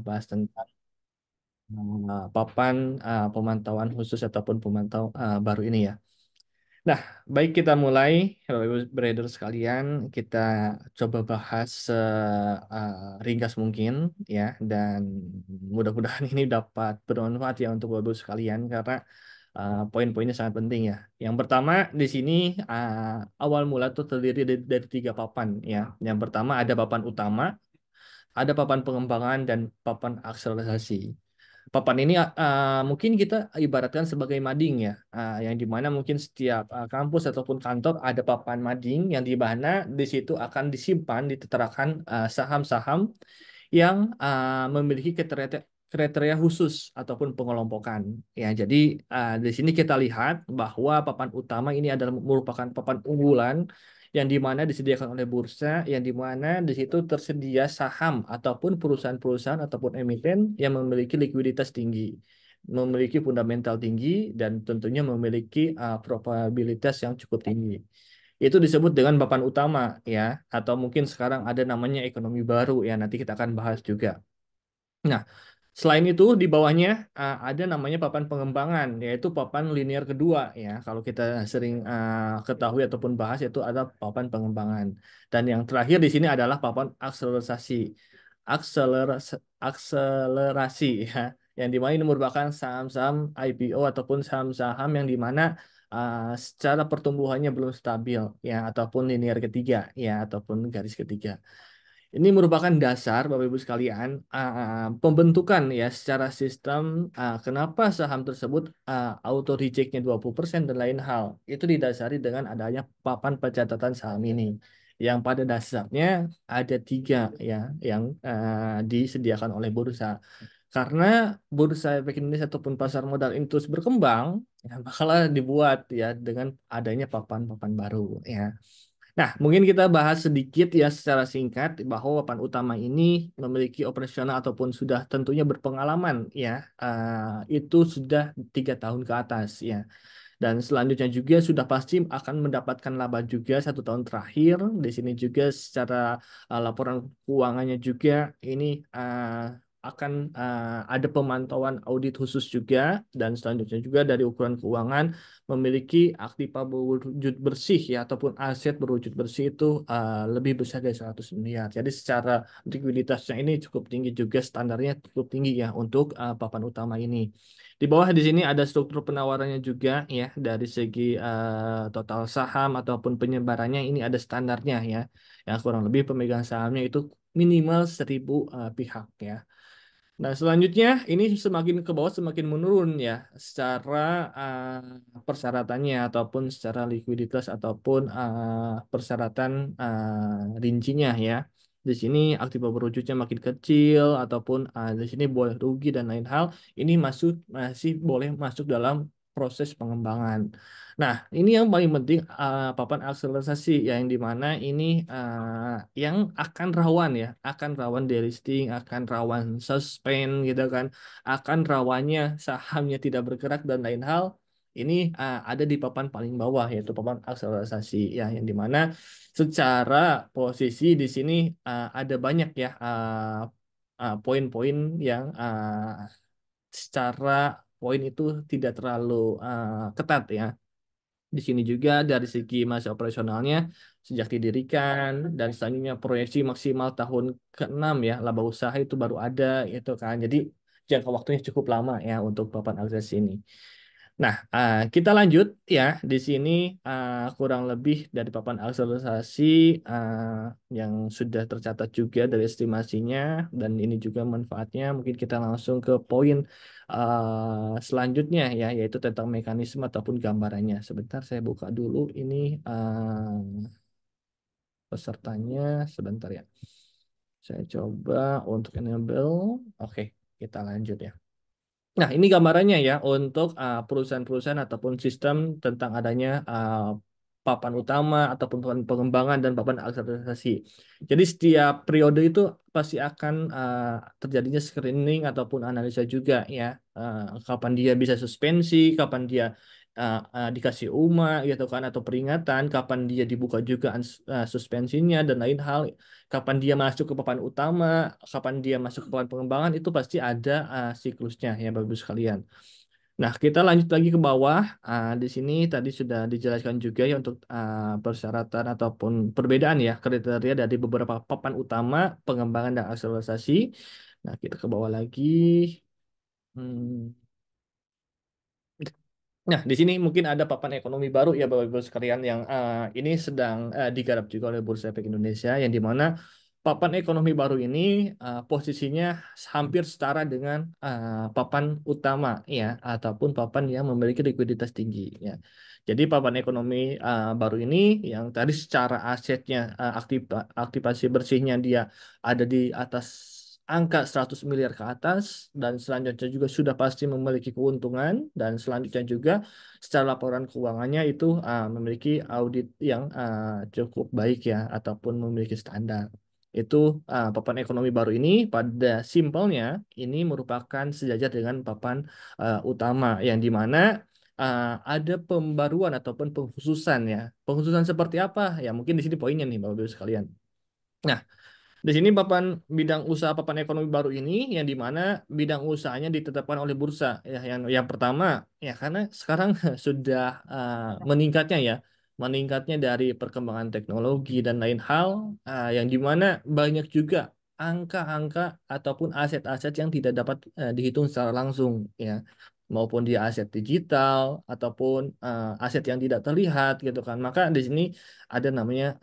bahas tentang papan pemantauan khusus ataupun pemantau baru ini ya. Nah, baik kita mulai, Bapak Ibu Brader sekalian, kita coba bahas ringkas mungkin ya, dan mudah-mudahan ini dapat bermanfaat ya untuk Bapak Ibu sekalian karena poin-poinnya sangat penting ya. Yang pertama di sini awal mula tuh terdiri dari tiga papan ya. Yang pertama ada papan utama, ada papan pengembangan dan papan akselerasi. Papan ini mungkin kita ibaratkan sebagai mading ya, yang dimana mungkin setiap kampus ataupun kantor ada papan mading yang dimana di situ akan disimpan, diterterakan saham-saham yang memiliki kriteria khusus ataupun pengelompokan. Ya, jadi di sini kita lihat bahwa papan utama ini adalah merupakan papan unggulan yang dimana disediakan oleh bursa, yang dimana di situ tersedia saham ataupun perusahaan-perusahaan ataupun emiten yang memiliki likuiditas tinggi, memiliki fundamental tinggi, dan tentunya memiliki probabilitas yang cukup tinggi. Itu disebut dengan papan utama ya, atau mungkin sekarang ada namanya ekonomi baru ya, nanti kita akan bahas juga. Nah, selain itu di bawahnya ada namanya papan pengembangan, yaitu papan linear kedua ya. Kalau kita sering ketahui ataupun bahas itu ada papan pengembangan. Dan yang terakhir di sini adalah papan akselerasi. Akselerasi, akselerasi ya. Yang dimana ini merupakan saham-saham IPO ataupun saham-saham yang dimana secara pertumbuhannya belum stabil ya, ataupun linear ketiga ya, ataupun garis ketiga. Ini merupakan dasar, Bapak Ibu sekalian, pembentukan ya secara sistem kenapa saham tersebut auto rejectnya 20% dan lain hal. Itu didasari dengan adanya papan pencatatan saham ini. Yang pada dasarnya ada tiga ya yang disediakan oleh bursa. Karena bursa efek Indonesia ataupun pasar modal ini terus berkembang, ya, bakalah dibuat ya dengan adanya papan-papan baru ya. Nah, mungkin kita bahas sedikit ya secara singkat bahwa papan utama ini memiliki operasional ataupun sudah tentunya berpengalaman ya, itu sudah 3 tahun ke atas ya. Dan selanjutnya juga sudah pasti akan mendapatkan laba juga 1 tahun terakhir. Di sini juga secara laporan keuangannya juga ini akan ada pemantauan audit khusus juga, dan selanjutnya juga dari ukuran keuangan memiliki aktiva berwujud bersih ya ataupun aset berwujud bersih itu lebih besar dari 100 miliar. Jadi secara likuiditasnya ini cukup tinggi juga, standarnya cukup tinggi ya untuk papan utama ini. Di bawah di sini ada struktur penawarannya juga ya, dari segi total saham ataupun penyebarannya ini ada standarnya ya. Yang kurang lebih pemegang sahamnya itu minimal 1.000 pihak ya. Nah, selanjutnya ini semakin ke bawah semakin menurun ya secara persyaratannya ataupun secara likuiditas ataupun persyaratan rincinya ya. Di sini aktiva berwujudnya makin kecil ataupun di sini boleh rugi dan lain hal, ini masih boleh masuk dalam proses pengembangan. Nah, ini yang paling penting papan akselerasi ya, yang dimana ini yang akan rawan ya, akan rawan delisting, akan rawan suspend gitu kan, akan rawannya sahamnya tidak bergerak dan lain hal. Ini ada di papan paling bawah yaitu papan akselerasi ya, yang dimana secara posisi di sini ada banyak ya poin-poin yang secara poin itu tidak terlalu ketat ya. Di sini juga dari segi masa operasionalnya sejak didirikan dan selanjutnya proyeksi maksimal tahun ke-6 ya, laba usaha itu baru ada itu kan. Jadi jangka waktunya cukup lama ya untuk papan akses ini. Nah, kita lanjut ya. Di sini kurang lebih dari papan akselerasi yang sudah tercatat juga dari estimasinya, dan ini juga manfaatnya. Mungkin kita langsung ke poin selanjutnya ya, yaitu tentang mekanisme ataupun gambarannya. Sebentar saya buka dulu ini pesertanya, sebentar ya. Saya coba untuk enable. Oke, kita lanjut ya. Nah, ini gambarannya ya untuk perusahaan-perusahaan ataupun sistem tentang adanya papan utama ataupun papan pengembangan dan papan akselerasi. Jadi setiap periode itu pasti akan terjadinya screening ataupun analisa juga ya. Kapan dia bisa suspensi, kapan dia dikasih UMA gitu kan atau peringatan, kapan dia dibuka juga suspensinya dan lain hal, kapan dia masuk ke papan utama, kapan dia masuk ke papan pengembangan itu pasti ada siklusnya ya Bapak Ibu sekalian. Nah, kita lanjut lagi ke bawah. Di sini tadi sudah dijelaskan juga ya untuk persyaratan ataupun perbedaan ya kriteria dari beberapa papan utama pengembangan dan akselerasi. Nah, kita ke bawah lagi. Hmm. Nah, di sini mungkin ada papan ekonomi baru ya Bapak Ibu sekalian yang ini sedang digarap juga oleh Bursa Efek Indonesia yang di mana papan ekonomi baru ini posisinya hampir setara dengan papan utama ya ataupun papan yang memiliki likuiditas tinggi ya. Jadi papan ekonomi baru ini yang tadi secara asetnya aktivasi bersihnya dia ada di atas angka 100 miliar ke atas dan selanjutnya juga sudah pasti memiliki keuntungan dan selanjutnya juga secara laporan keuangannya itu memiliki audit yang cukup baik ya ataupun memiliki standar. Itu papan ekonomi baru ini pada simpelnya ini merupakan sejajar dengan papan utama yang di mana ada pembaruan ataupun pengkhususan ya. Pengkhususan seperti apa? Ya mungkin di sini poinnya nih Bapak Ibu sekalian. Nah, di sini papan bidang usaha papan ekonomi baru ini yang di mana bidang usahanya ditetapkan oleh bursa ya yang pertama ya karena sekarang sudah meningkatnya ya meningkatnya dari perkembangan teknologi dan lain hal yang di mana banyak juga angka-angka ataupun aset-aset yang tidak dapat dihitung secara langsung ya maupun dia aset digital ataupun aset yang tidak terlihat gitu kan maka di sini ada namanya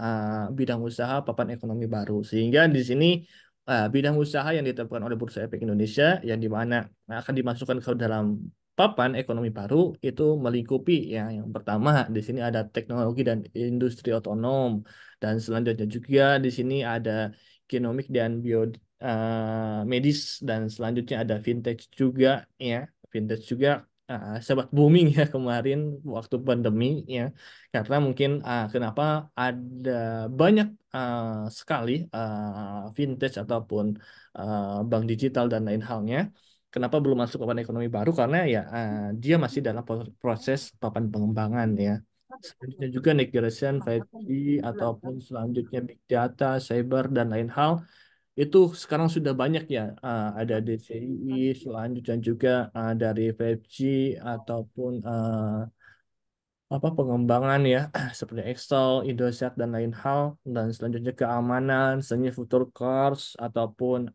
bidang usaha papan ekonomi baru. Sehingga di sini bidang usaha yang ditetapkan oleh Bursa Efek Indonesia yang di mana akan dimasukkan ke dalam papan ekonomi baru itu melingkupi ya yang pertama di sini ada teknologi dan industri otonom dan selanjutnya juga di sini ada genomik dan bio medis dan selanjutnya ada fintech juga ya fintech juga sempat booming ya kemarin waktu pandemi ya karena mungkin kenapa ada banyak sekali vintage ataupun bank digital dan lain halnya. Kenapa belum masuk papan ekonomi baru? Karena ya dia masih dalam proses papan pengembangan ya. Selanjutnya juga next generation 5G ataupun selanjutnya big data, cyber dan lain hal itu sekarang sudah banyak ya. Ada DCI, selanjutnya juga dari 5G ataupun apa pengembangan ya seperti Excel, Indosat dan lain hal dan selanjutnya keamanan, selanjutnya future cars ataupun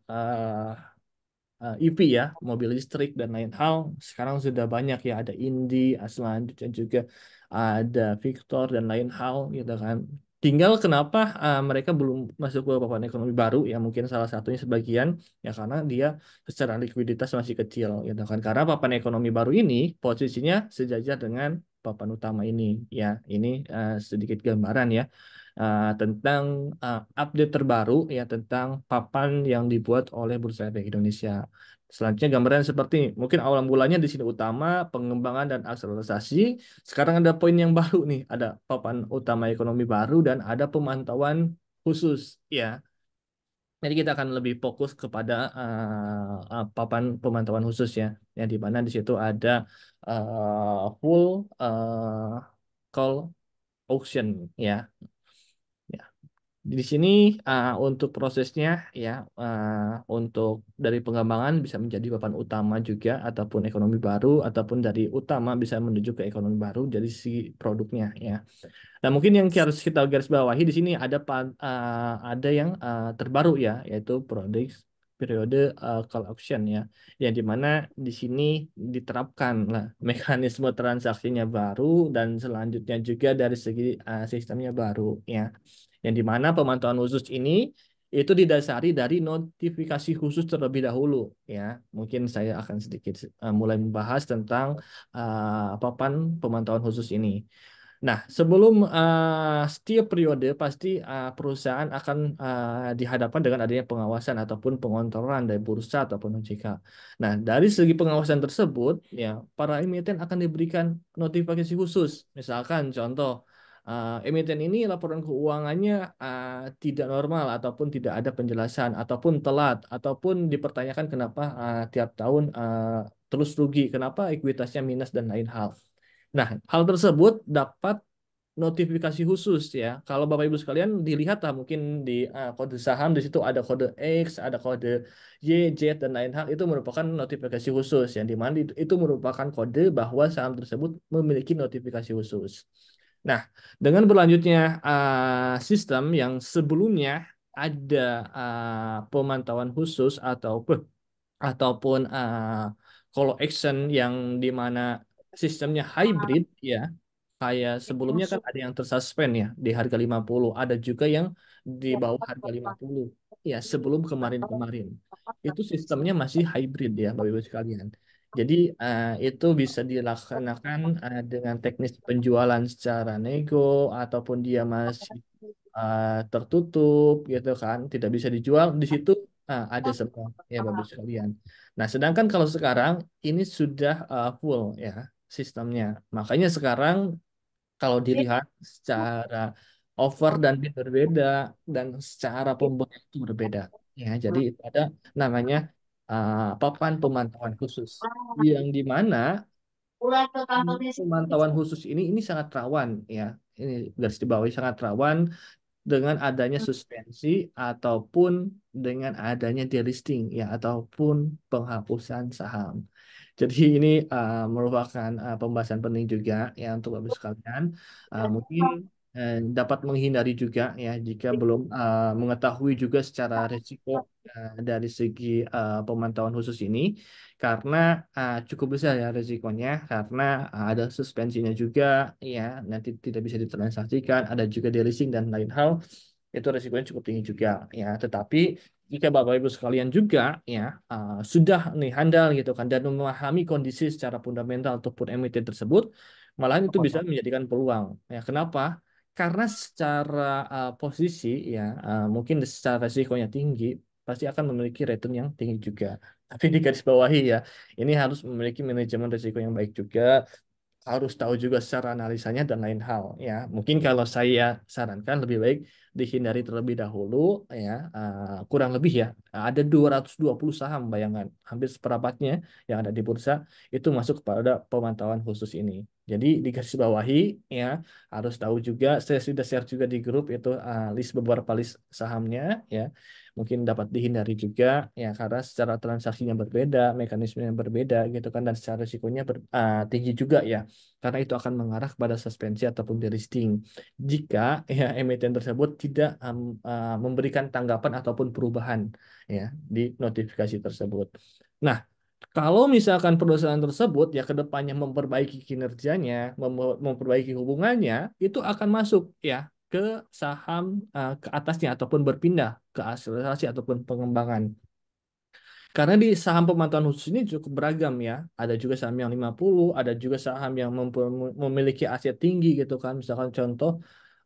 EV ya, mobil listrik dan lain hal. Sekarang sudah banyak ya ada Indi, selanjutnya juga ada Victor dan lain hal gitu kan. Tinggal kenapa mereka belum masuk ke papan ekonomi baru ya mungkin salah satunya sebagian ya karena dia secara likuiditas masih kecil gitu kan. Karena papan ekonomi baru ini posisinya sejajar dengan papan utama ini ya. Ini sedikit gambaran ya tentang update terbaru ya tentang papan yang dibuat oleh Bursa Efek Indonesia. Selanjutnya gambaran seperti ini. Mungkin awal mulanya di sini utama pengembangan dan akselerasi. Sekarang ada poin yang baru nih, ada papan utama ekonomi baru dan ada pemantauan khusus ya. Jadi kita akan lebih fokus kepada papan pemantauan khusus ya, yang di mana di situ ada full call auction ya. Ya, di sini untuk prosesnya ya untuk dari pengembangan bisa menjadi papan utama juga ataupun ekonomi baru ataupun dari utama bisa menuju ke ekonomi baru dari si produknya ya. Nah, mungkin yang harus kita garis bawahi di sini ada ada yang terbaru ya yaitu periode call option ya yang dimana di sini diterapkan lah mekanisme transaksinya baru dan selanjutnya juga dari segi sistemnya baru ya yang dimana pemantauan khusus ini itu didasari dari notifikasi khusus terlebih dahulu ya mungkin saya akan sedikit mulai membahas tentang papan pemantauan khusus ini. Nah, sebelum setiap periode pasti perusahaan akan dihadapkan dengan adanya pengawasan ataupun pengontrolan dari bursa ataupun OJK. Nah, dari segi pengawasan tersebut, ya para emiten akan diberikan notifikasi khusus. Misalkan contoh, emiten ini laporan keuangannya tidak normal ataupun tidak ada penjelasan ataupun telat ataupun dipertanyakan kenapa tiap tahun terus rugi, kenapa ekuitasnya minus dan lain hal. Nah, hal tersebut dapat notifikasi khusus ya. Kalau Bapak Ibu sekalian dilihat lah mungkin di kode saham di situ ada kode X, ada kode Y, Z dan lain hal itu merupakan notifikasi khusus yang di mana itu merupakan kode bahwa saham tersebut memiliki notifikasi khusus. Nah, dengan berlanjutnya sistem yang sebelumnya ada pemantauan khusus ataupun call action yang di mana sistemnya hybrid ya. Kayak sebelumnya kan ada yang tersuspend ya di harga 50, ada juga yang di bawah harga 50. Ya, sebelum kemarin-kemarin. Itu sistemnya masih hybrid ya, Bapak Ibu sekalian. Jadi itu bisa dilaksanakan dengan teknis penjualan secara nego ataupun dia masih tertutup gitu kan, tidak bisa dijual di situ ada semua ya Bapak sekalian. Nah, sedangkan kalau sekarang ini sudah full ya sistemnya. Makanya sekarang kalau dilihat secara offer dan bid berbeda dan secara pembelian itu berbeda. Ya, jadi itu ada namanya papan pemantauan khusus yang di mana pemantauan khusus ini sangat rawan ya. Ini garis di bawah sangat rawan dengan adanya suspensi ataupun dengan adanya delisting ya ataupun penghapusan saham. Jadi ini merupakan pembahasan penting juga ya untuk Bapak sekalian. Mungkin dapat menghindari juga ya jika belum mengetahui juga secara risiko dari segi pemantauan khusus ini karena cukup besar ya risikonya karena ada suspensinya juga ya nanti tidak bisa ditransaksikan, ada juga delisting dan lain hal itu risikonya cukup tinggi juga ya. Tetapi jika Bapak Ibu sekalian juga ya sudah nih handal gitu kan dan memahami kondisi secara fundamental ataupun emiten tersebut, malahan itu bisa menjadikan peluang. Ya, kenapa? Karena secara posisi ya mungkin secara risikonya tinggi, pasti akan memiliki return yang tinggi juga. Tapi di garis bawahi ya, ini harus memiliki manajemen risiko yang baik juga, harus tahu juga secara analisanya dan lain hal ya. Mungkin kalau saya sarankan lebih baik dihindari terlebih dahulu ya. Kurang lebih ya ada 220 saham bayangan hampir seperempatnya yang ada di bursa itu masuk kepada pemantauan khusus ini. Jadi di garis bawahi ya harus tahu juga saya sudah share juga di grup itu list beberapa list sahamnya ya. Mungkin dapat dihindari juga ya karena secara transaksinya berbeda, mekanismenya berbeda gitu kan dan secara risikonya tinggi juga ya karena itu akan mengarah kepada suspensi ataupun delisting jika ya emiten tersebut tidak memberikan tanggapan ataupun perubahan ya di notifikasi tersebut. Nah, kalau misalkan perusahaan tersebut ya ke depannya memperbaiki kinerjanya, memperbaiki hubungannya, itu akan masuk ya ke saham ke atasnya ataupun berpindah ke akselerasi ataupun pengembangan. Karena di saham pemantauan khusus ini cukup beragam ya. Ada juga saham yang 50, ada juga saham yang memiliki aset tinggi gitu kan. Misalkan contoh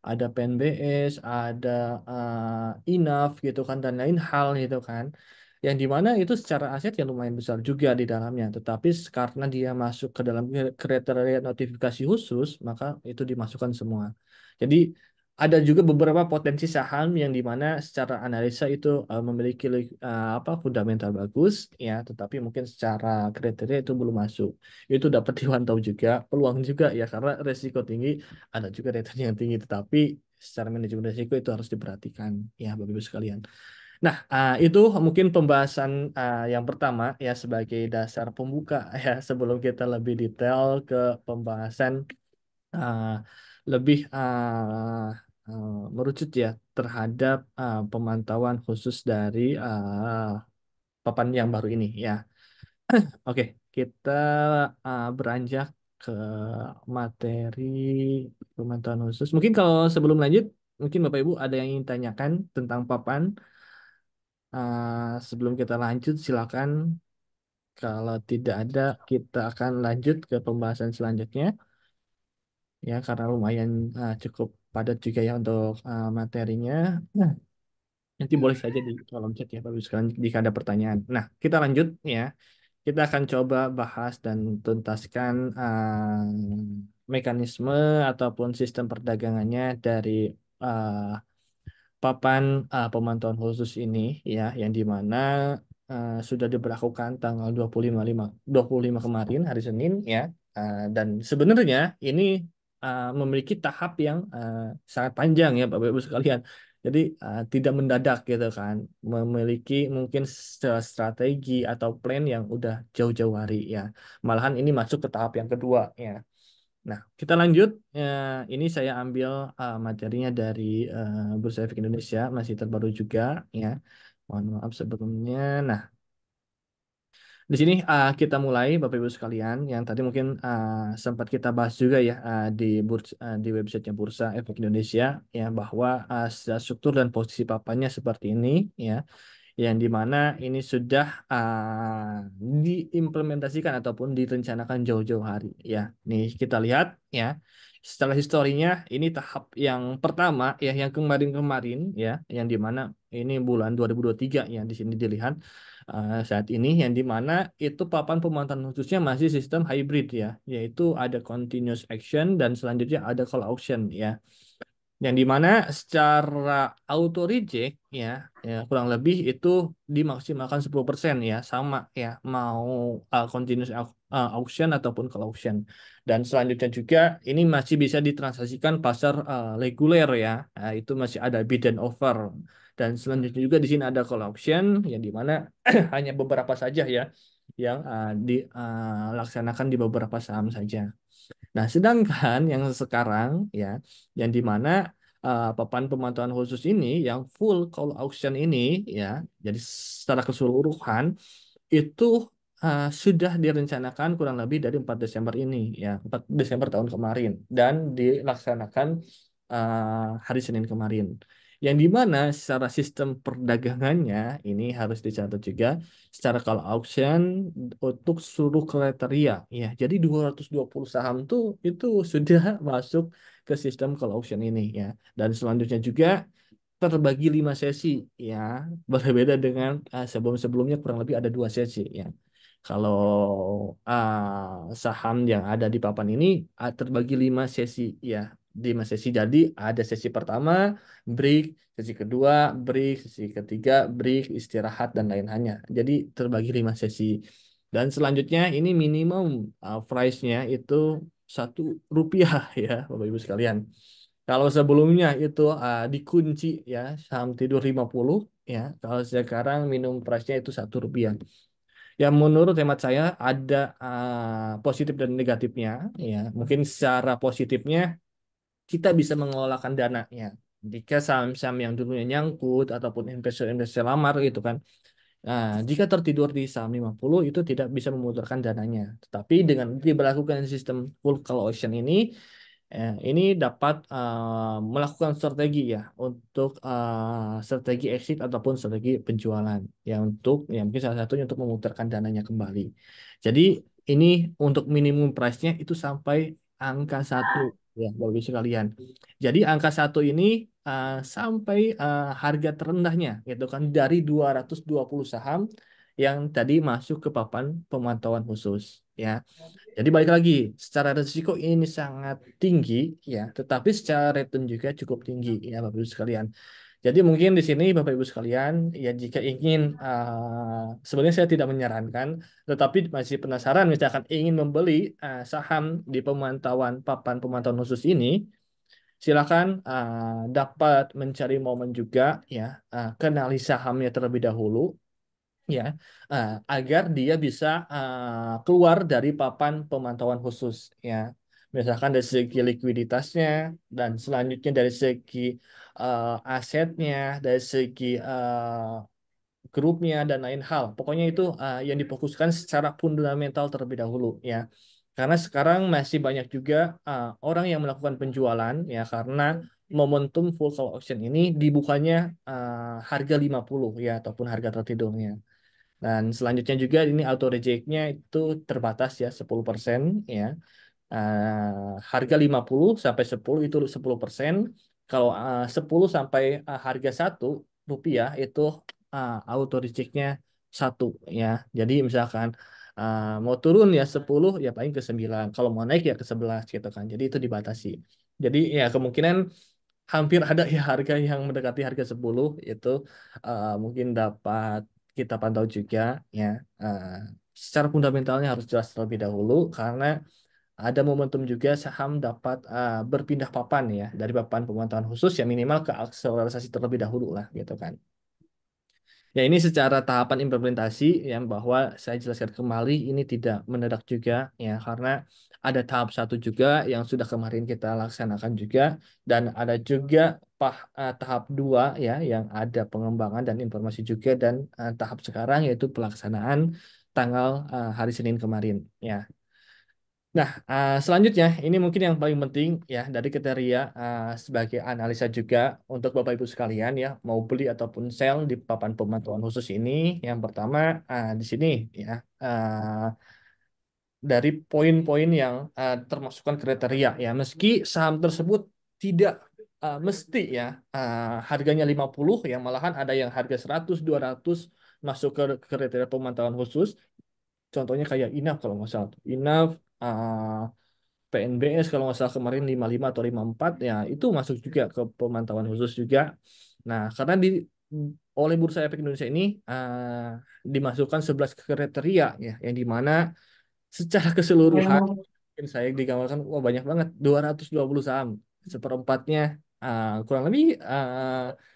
ada PNBS, ada INAF gitu kan dan lain hal gitu kan. Yang dimana itu secara aset yang lumayan besar juga di dalamnya. Tetapi karena dia masuk ke dalam kriteria notifikasi khusus, maka itu dimasukkan semua. Jadi ada juga beberapa potensi saham yang dimana secara analisa itu memiliki apa fundamental bagus ya, tetapi mungkin secara kriteria itu belum masuk. Itu dapat dipantau juga, peluang juga ya karena resiko tinggi, ada juga return yang tinggi, tetapi secara manajemen resiko itu harus diperhatikan ya Bapak Ibu sekalian. Nah, itu mungkin pembahasan yang pertama ya sebagai dasar pembuka ya sebelum kita lebih detail ke pembahasan uh, lebih merucut ya terhadap pemantauan khusus dari papan yang baru ini ya. Oke, kita beranjak ke materi pemantauan khusus. Mungkin kalau sebelum lanjut, mungkin Bapak Ibu ada yang ingin tanyakan tentang papan. Sebelum kita lanjut, silakan. Kalau tidak ada, kita akan lanjut ke pembahasan selanjutnya. Ya karena lumayan cukup padat juga ya untuk materinya. Nah, nanti boleh saja di kolom chat ya Bapak sekalian jika ada pertanyaan. Nah, kita lanjut ya. Kita akan coba bahas dan tuntaskan mekanisme ataupun sistem perdagangannya dari uh, papan pemantauan khusus ini ya yang di mana sudah diberlakukan tanggal 25 kemarin hari Senin ya. Dan sebenarnya ini memiliki tahap yang sangat panjang ya Bapak Ibu sekalian. Jadi tidak mendadak gitu kan, memiliki mungkin strategi atau plan yang udah jauh-jauh hari ya. Malahan ini masuk ke tahap yang kedua ya. Nah, kita lanjut. Ini saya ambil materinya dari Bursa Efek Indonesia, masih terbaru juga ya. Mohon maaf sebelumnya. Nah, di sini kita mulai Bapak Ibu sekalian yang tadi mungkin sempat kita bahas juga ya di websitenya Bursa Efek Indonesia ya bahwa secara struktur dan posisi papannya seperti ini ya yang dimana ini sudah diimplementasikan ataupun direncanakan jauh-jauh hari ya. Nih kita lihat ya. Setelah historinya ini tahap yang pertama ya yang kemarin-kemarin ya yang dimana ini bulan 2023 ya di sini dilihat saat ini yang dimana itu papan pemantauan khususnya masih sistem hybrid ya yaitu ada continuous action dan selanjutnya ada call auction ya yang dimana secara auto reject ya kurang lebih itu dimaksimalkan 10% ya sama ya mau continuous auction ataupun call auction dan selanjutnya juga ini masih bisa ditransaksikan pasar reguler ya. Nah, itu masih ada bid and offer dan selanjutnya juga di sini ada call auction yang dimana hanya beberapa saja ya yang dilaksanakan di beberapa saham saja. Nah, sedangkan yang sekarang ya, yang di mana papan pemantauan khusus ini, yang full call auction ini ya, jadi secara keseluruhan itu sudah direncanakan kurang lebih dari 4 Desember ini ya, 4 Desember tahun kemarin dan dilaksanakan hari Senin kemarin. Yang di mana secara sistem perdagangannya ini harus dicatat juga secara call auction untuk seluruh kriteria ya. Jadi 220 saham tuh itu sudah masuk ke sistem call auction ini ya. Dan selanjutnya juga terbagi 5 sesi ya. Berbeda dengan sebelum-sebelumnya kurang lebih ada 2 sesi ya. Kalau saham yang ada di papan ini terbagi 5 sesi ya. 5 sesi. Jadi ada sesi pertama break, sesi kedua break, sesi ketiga break, istirahat dan lain-lainnya. Jadi terbagi 5 sesi. Dan selanjutnya ini minimum price-nya itu Rp1 ya Bapak Ibu sekalian. Kalau sebelumnya itu dikunci ya saham tidur 50 ya. Kalau sekarang minimum price-nya itu Rp1. Ya menurut hemat saya ada positif dan negatifnya ya. Mungkin secara positifnya kita bisa mengelolakan dananya. Jika saham-saham yang dulunya nyangkut ataupun investor-investor lamar gitu kan. Nah, jika tertidur di saham 50 itu tidak bisa memutarkan dananya. Tetapi dengan diberlakukan sistem full call option ini dapat melakukan strategi ya untuk strategi exit ataupun strategi penjualan ya untuk ya mungkin salah satunya untuk memutarkan dananya kembali. Jadi ini untuk minimum price-nya itu sampai angka 1 ya Bapak Ibu sekalian. Jadi angka 1 ini sampai harga terendahnya gitu kan dari 220 saham yang tadi masuk ke papan pemantauan khusus ya. Jadi balik lagi, secara risiko ini sangat tinggi ya, tetapi secara return juga cukup tinggi ya Bapak Ibu sekalian. Jadi mungkin di sini Bapak Ibu sekalian ya jika ingin sebenarnya saya tidak menyarankan, tetapi masih penasaran misalkan ingin membeli saham di papan pemantauan khusus ini, silakan dapat mencari momen juga ya, kenali sahamnya terlebih dahulu ya agar dia bisa keluar dari papan pemantauan khusus ya misalkan dari segi likuiditasnya dan selanjutnya dari segi asetnya dari segi grupnya dan lain hal pokoknya itu yang difokuskan secara fundamental terlebih dahulu ya karena sekarang masih banyak juga orang yang melakukan penjualan ya karena momentum full call auction ini dibukanya harga 50 ya ataupun harga tertidurnya. Dan selanjutnya juga ini auto rejectnya itu terbatas ya 10% ya. Harga 50 sampai 10 itu 10%. Kalau 10 sampai harga Rp1 itu auto rejectnya 1 ya. Jadi misalkan mau turun ya 10 ya paling ke 9. Kalau mau naik ya ke 11 gitu kan. Jadi itu dibatasi. Jadi ya kemungkinan hampir ada ya harga yang mendekati harga 10 itu mungkin dapat kita pantau juga ya. Eh, Secara fundamentalnya harus jelas terlebih dahulu karena ada momentum juga saham dapat berpindah papan ya dari papan pemantauan khusus ya minimal ke akselerasi terlebih dahulu lah gitu kan. Ya ini secara tahapan implementasi yang bahwa saya jelaskan kembali ini tidak mendadak juga ya karena ada tahap satu juga yang sudah kemarin kita laksanakan juga dan ada juga tahap dua ya yang ada pengembangan dan informasi juga dan tahap sekarang yaitu pelaksanaan tanggal hari Senin kemarin ya. Nah, selanjutnya ini mungkin yang paling penting ya dari kriteria sebagai analisa juga untuk Bapak Ibu sekalian ya mau beli ataupun sell di papan pemantauan khusus ini. Yang pertama di sini ya dari poin-poin yang termasukkan kriteria ya meski saham tersebut tidak mesti ya harganya 50 ya malahan ada yang harga 100 200 masuk ke kriteria pemantauan khusus. Contohnya kayak Inaf kalau nggak salah. Inaf PNBS kalau nggak salah kemarin 55 atau 54 ya itu masuk juga ke pemantauan khusus juga. Nah, karena oleh Bursa Efek Indonesia ini dimasukkan 11 kriteria ya yang dimana secara keseluruhan mungkin saya digambarkan wah banyak banget 220 saham seperempatnya kurang lebih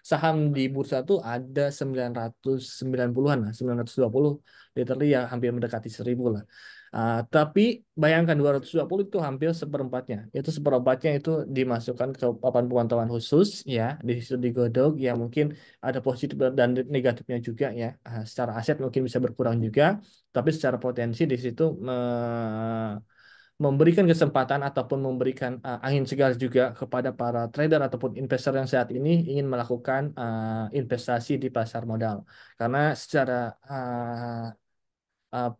saham di bursa tuh ada 990-an lah 920 literally ya hampir mendekati 1000 lah. Tapi bayangkan 220 itu hampir seperempatnya itu seperempatnya itu dimasukkan ke papan pemantauan khusus ya di situ digodok ya mungkin ada positif dan negatifnya juga ya. Secara aset mungkin bisa berkurang juga tapi secara potensi di situ memberikan kesempatan ataupun memberikan angin segar juga kepada para trader ataupun investor yang saat ini ingin melakukan investasi di pasar modal. Karena secara uh,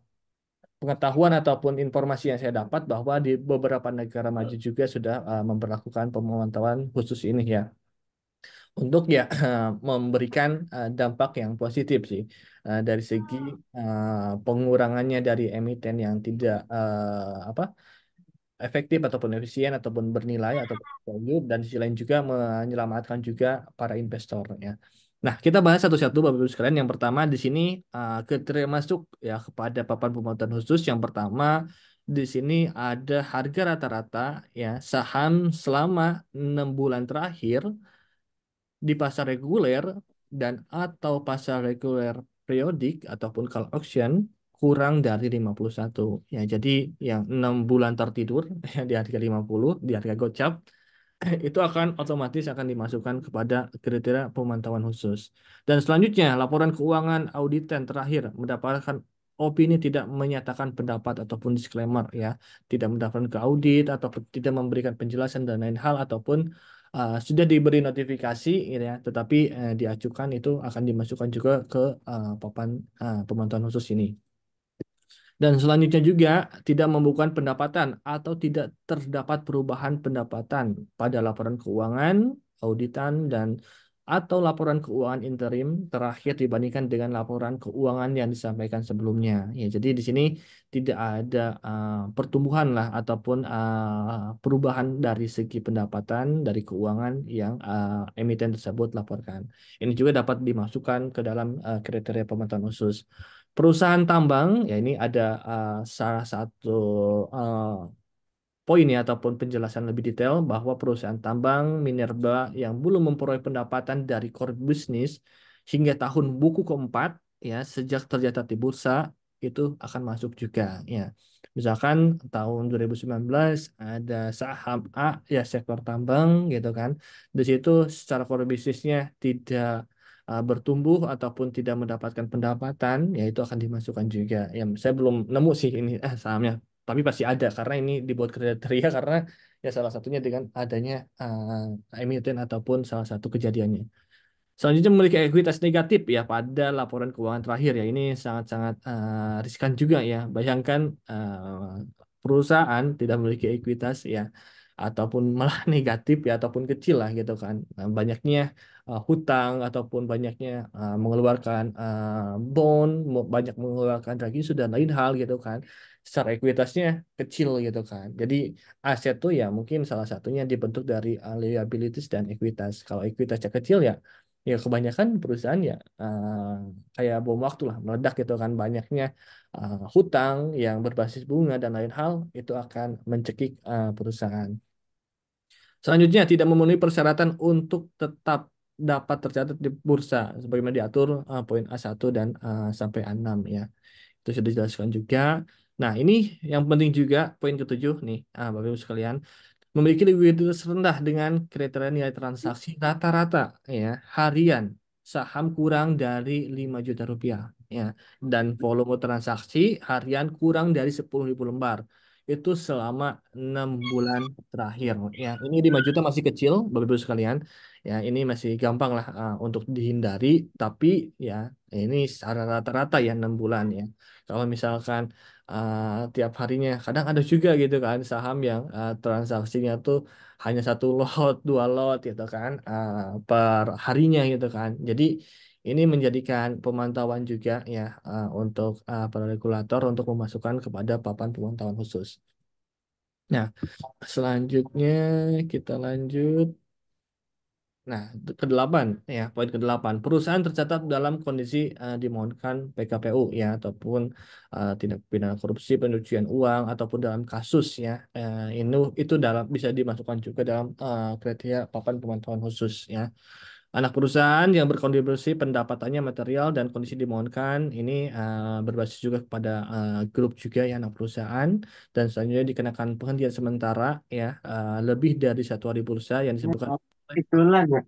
pengetahuan ataupun informasi yang saya dapat bahwa di beberapa negara maju juga sudah memperlakukan pemantauan khusus ini ya untuk ya memberikan dampak yang positif sih dari segi pengurangannya dari emiten yang tidak apa efektif ataupun efisien ataupun bernilai ataupun value dan di sisi lain juga menyelamatkan juga para investor ya. Nah, kita bahas satu-satu Bapak Ibu sekalian. Yang pertama di sini kriteria masuk ya kepada papan pemantauan khusus. Yang pertama di sini ada harga rata-rata ya saham selama 6 bulan terakhir di pasar reguler dan atau pasar reguler periodik ataupun call auction kurang dari 51. Ya, jadi yang 6 bulan tertidur ya, di harga 50 di harga gocap itu akan otomatis akan dimasukkan kepada kriteria pemantauan khusus. Dan selanjutnya, laporan keuangan auditen terakhir mendapatkan opini tidak menyatakan pendapat ataupun disclaimer ya, tidak mendaftarkan ke audit ataupun tidak memberikan penjelasan dan lain hal ataupun sudah diberi notifikasi gitu ya, tetapi diajukan itu akan dimasukkan juga ke papan pemantauan khusus ini. Dan selanjutnya juga tidak membukukan pendapatan atau tidak terdapat perubahan pendapatan pada laporan keuangan, auditan, dan atau laporan keuangan interim terakhir dibandingkan dengan laporan keuangan yang disampaikan sebelumnya. Ya, jadi di sini tidak ada pertumbuhan lah ataupun perubahan dari segi pendapatan dari keuangan yang emiten tersebut laporkan. Ini juga dapat dimasukkan ke dalam kriteria pemantauan khusus. Perusahaan tambang, ya ini ada salah satu uh, poin ya ataupun penjelasan lebih detail bahwa perusahaan tambang minerba yang belum memperoleh pendapatan dari core bisnis hingga tahun buku keempat ya sejak tercatat di bursa itu akan masuk juga ya. Misalkan tahun 2019 ada saham A ya sektor tambang gitu kan. Di situ secara core bisnisnya tidak bertumbuh ataupun tidak mendapatkan pendapatan ya itu akan dimasukkan juga. Ya saya belum nemu sih ini sahamnya tapi pasti ada karena ini dibuat kriteria karena ya salah satunya dengan adanya emiten ataupun salah satu kejadiannya. Selanjutnya memiliki ekuitas negatif ya pada laporan keuangan terakhir ya ini sangat-sangat riskan juga ya. Bayangkan perusahaan tidak memiliki ekuitas ya ataupun malah negatif ya ataupun kecil lah gitu kan. Nah, banyaknya hutang ataupun banyaknya mengeluarkan bond, banyak mengeluarkan lagi sudah lain hal gitu kan. Secara ekuitasnya kecil gitu kan. Jadi aset tuh ya mungkin salah satunya dibentuk dari liabilities dan ekuitas. Kalau ekuitasnya kecil ya Ya kebanyakan perusahaan ya kayak bom waktu lah meledak gitu kan, banyaknya hutang yang berbasis bunga dan lain hal itu akan mencekik perusahaan. Selanjutnya, tidak memenuhi persyaratan untuk tetap dapat tercatat di bursa sebagaimana diatur poin A1 dan sampai A6 ya. Itu sudah dijelaskan juga. Nah, ini yang penting juga poin ketujuh nih, Bapak Ibu sekalian, memiliki likuiditas rendah dengan kriteria nilai transaksi rata-rata ya harian saham kurang dari 5 juta rupiah ya, dan volume transaksi harian kurang dari 10.000 lembar itu selama 6 bulan terakhir ya. Ini 5 juta masih kecil Bapak Ibu sekalian ya, ini masih gampang lah untuk dihindari, tapi ya ini secara rata-rata ya 6 bulan ya. Kalau misalkan tiap harinya. Kadang ada juga gitu kan saham yang transaksinya tuh hanya satu lot, dua lot gitu kan per harinya gitu kan. Jadi ini menjadikan pemantauan juga ya untuk para regulator untuk memasukkan kepada papan pemantauan khusus. Nah, selanjutnya kita lanjut. Nah, kedelapan ya, poin kedelapan. Perusahaan tercatat dalam kondisi dimohonkan PKPU ya, ataupun tindak pidana korupsi, pencucian uang, ataupun dalam kasus ya. Itu dalam bisa dimasukkan juga dalam kriteria papan pemantauan khusus ya. Anak perusahaan yang berkontribusi pendapatannya material dan kondisi dimohonkan ini berbasis juga kepada grup juga ya anak perusahaan, dan selanjutnya dikenakan penghentian sementara ya lebih dari 1 hari bursa yang disebutkan. Itulah ya.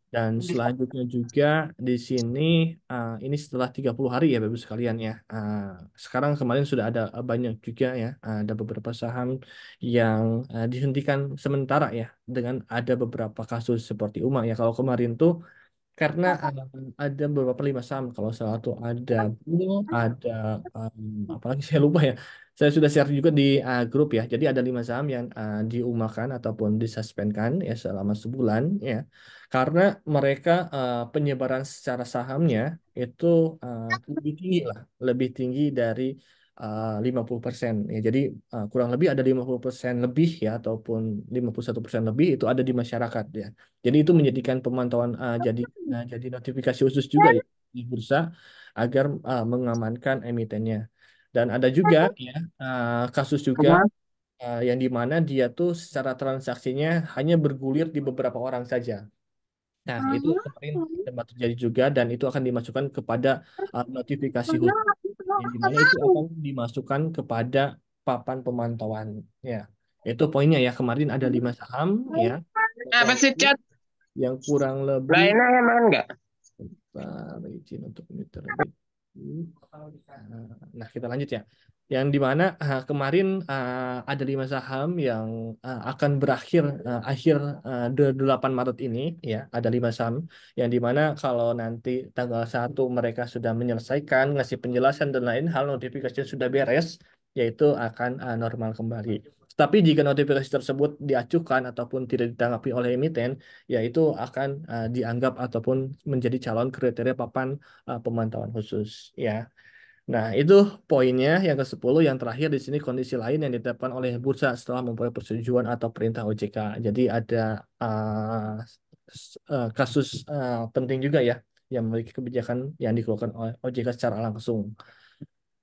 Dan selanjutnya juga di sini ini setelah 30 hari ya Bapak sekalian ya. Sekarang kemarin sudah ada banyak juga ya, ada beberapa saham yang dihentikan sementara ya dengan ada beberapa kasus seperti Uma ya. Kalau kemarin tuh karena ada beberapa 5 saham kalau salah tuh ada Bull, ada apalagi saya lupa ya. Saya sudah share juga di grup ya. Jadi ada 5 saham yang diumakan ataupun disuspendkan ya selama sebulan ya. Karena mereka penyebaran secara sahamnya itu lebih tinggi lah, lebih tinggi dari 50% ya. Jadi kurang lebih ada 50% lebih ya ataupun 51% lebih itu ada di masyarakat ya. Jadi itu menjadikan pemantauan jadi notifikasi khusus juga ya di bursa agar mengamankan emitennya. Dan ada juga ya kasus juga yang di mana dia tuh secara transaksinya hanya bergulir di beberapa orang saja. Nah, itu kemarin sempat terjadi juga dan itu akan dimasukkan kepada notifikasi khusus yang di mana itu akan dimasukkan kepada papan pemantauan ya. Itu poinnya ya, kemarin ada 5 saham ya Apa sih chat? yang kurang lebih Lainnya emang enggak? izin untuk ini terlebih. Nah, kita lanjut ya. Yang di mana kemarin ada 5 saham yang akan berakhir akhir 8 Maret ini ya. Ada 5 saham yang di mana kalau nanti tanggal 1 mereka sudah menyelesaikan ngasih penjelasan dan lain hal, notifikasi sudah beres, yaitu akan normal kembali. Tapi jika notifikasi tersebut diacuhkan ataupun tidak ditanggapi oleh emiten, yaitu akan dianggap ataupun menjadi calon kriteria papan pemantauan khusus ya. Nah, itu poinnya yang ke-10. Yang terakhir di sini kondisi lain yang ditetapkan oleh bursa setelah memperoleh persetujuan atau perintah OJK. Jadi ada kasus penting juga ya yang memiliki kebijakan yang dikeluarkan oleh OJK secara langsung.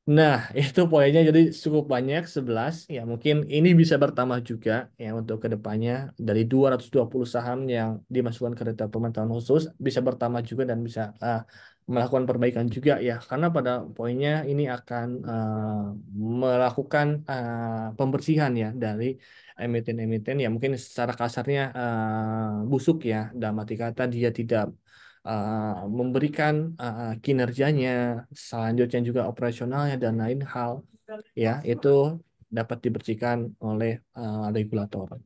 Nah, itu poinnya jadi cukup banyak 11. Ya, mungkin ini bisa bertambah juga ya untuk kedepannya dari 220 saham yang dimasukkan ke daftar pemantauan khusus bisa bertambah juga dan bisa melakukan perbaikan juga ya. Karena pada poinnya ini akan melakukan pembersihan ya dari emiten-emiten ya mungkin secara kasarnya busuk ya. Dalam arti kata dia tidak memberikan kinerjanya, selanjutnya juga operasionalnya dan lain hal ya itu dapat dibersihkan oleh regulator.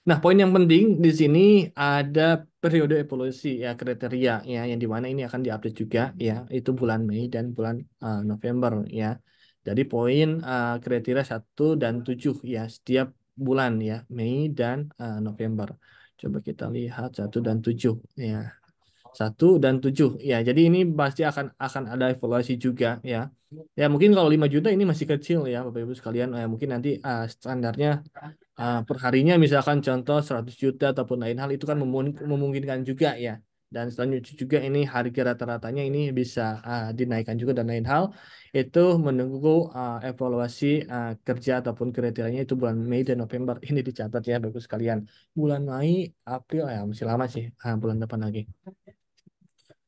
Nah, poin yang penting di sini ada periode evaluasi ya kriteria ya yang dimana ini akan diupdate juga ya itu bulan Mei dan bulan November ya. Jadi poin kriteria 1 dan 7 ya setiap bulan ya Mei dan November. Coba kita lihat 1 dan 7 ya. 1 dan 7 ya, jadi ini pasti akan ada evaluasi juga ya. Ya mungkin kalau 5 juta ini masih kecil ya Bapak Ibu sekalian, mungkin nanti standarnya per harinya misalkan contoh 100 juta ataupun lain hal itu kan memungkinkan juga ya. Dan selanjutnya juga ini harga rata-ratanya ini bisa dinaikkan juga dan lain hal. Itu menunggu evaluasi kerja ataupun kriterianya itu bulan Mei dan November. Ini dicatat ya bagus sekalian. Bulan Mei, April ya masih lama sih, bulan depan lagi.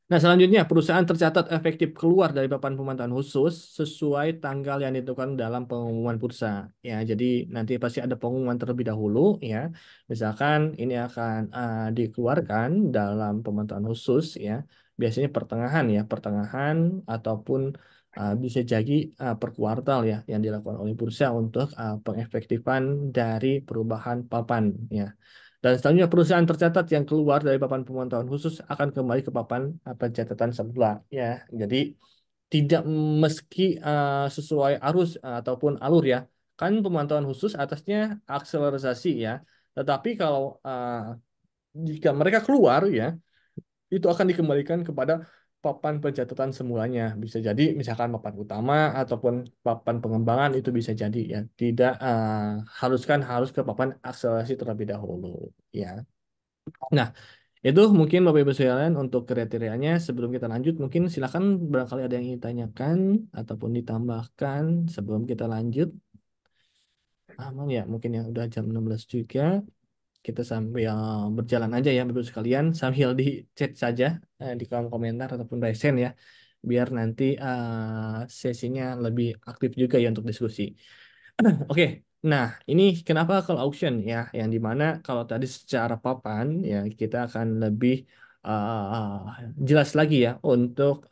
Nah, selanjutnya, perusahaan tercatat efektif keluar dari papan pemantauan khusus sesuai tanggal yang ditentukan dalam pengumuman bursa. Ya, jadi nanti pasti ada pengumuman terlebih dahulu, ya. Misalkan ini akan dikeluarkan dalam pemantauan khusus, ya. Biasanya pertengahan, ya, pertengahan ataupun bisa jadi per kuartal, ya, yang dilakukan oleh bursa untuk pengefektifan dari perubahan papan, ya. Dan selanjutnya perusahaan tercatat yang keluar dari papan pemantauan khusus akan kembali ke papan pencatatan semula ya. Jadi tidak meski sesuai arus ataupun alur ya. Kan pemantauan khusus atasnya akselerasi ya. Tetapi kalau jika mereka keluar ya, itu akan dikembalikan kepada papan pencatatan semulanya. Bisa jadi misalkan papan utama ataupun papan pengembangan itu bisa jadi ya. Tidak harus ke papan akselerasi terlebih dahulu ya. Nah, itu mungkin Bapak Ibu sekalian untuk kriterianya. Sebelum kita lanjut, mungkin silakan barangkali ada yang ingin ditanyakan ataupun ditambahkan sebelum kita lanjut. Aman ya, mungkin ya udah jam 16 juga. Kita sambil berjalan aja ya Bapak Ibu sekalian sambil di chat saja di kolom komentar ataupun resen ya. Biar nanti sesinya lebih aktif juga ya untuk diskusi. Oke, nah ini kenapa call auction ya, yang dimana kalau tadi secara papan ya kita akan lebih jelas lagi ya untuk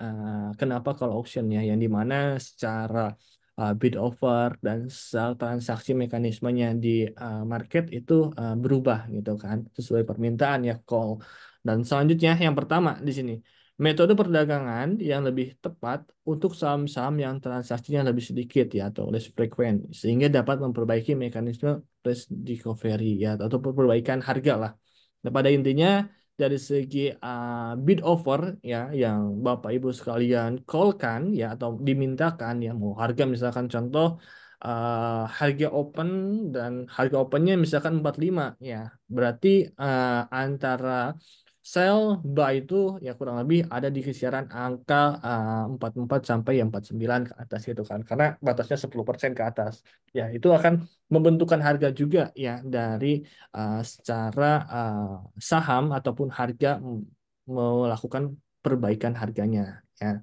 kenapa call auction ya, yang dimana secara bid offer dan transaksi mekanismenya di market itu berubah gitu kan, sesuai permintaan ya call. Dan selanjutnya yang pertama di sini. Metode perdagangan yang lebih tepat untuk saham-saham yang transaksinya lebih sedikit ya atau less frequent sehingga dapat memperbaiki mekanisme price recovery ya atau perbaikan harga lah. Nah, pada intinya dari segi bid offer ya yang Bapak Ibu sekalian call-kan ya atau dimintakan ya mau harga misalkan contoh harga open dan harga opennya misalkan 45 ya. Berarti antara sell buy itu ya kurang lebih ada di kisaran angka 44 sampai yang 49 ke atas gitu kan. Karena batasnya 10% ke atas. Ya, itu akan membentukkan harga juga ya dari secara saham ataupun harga melakukan perbaikan harganya ya.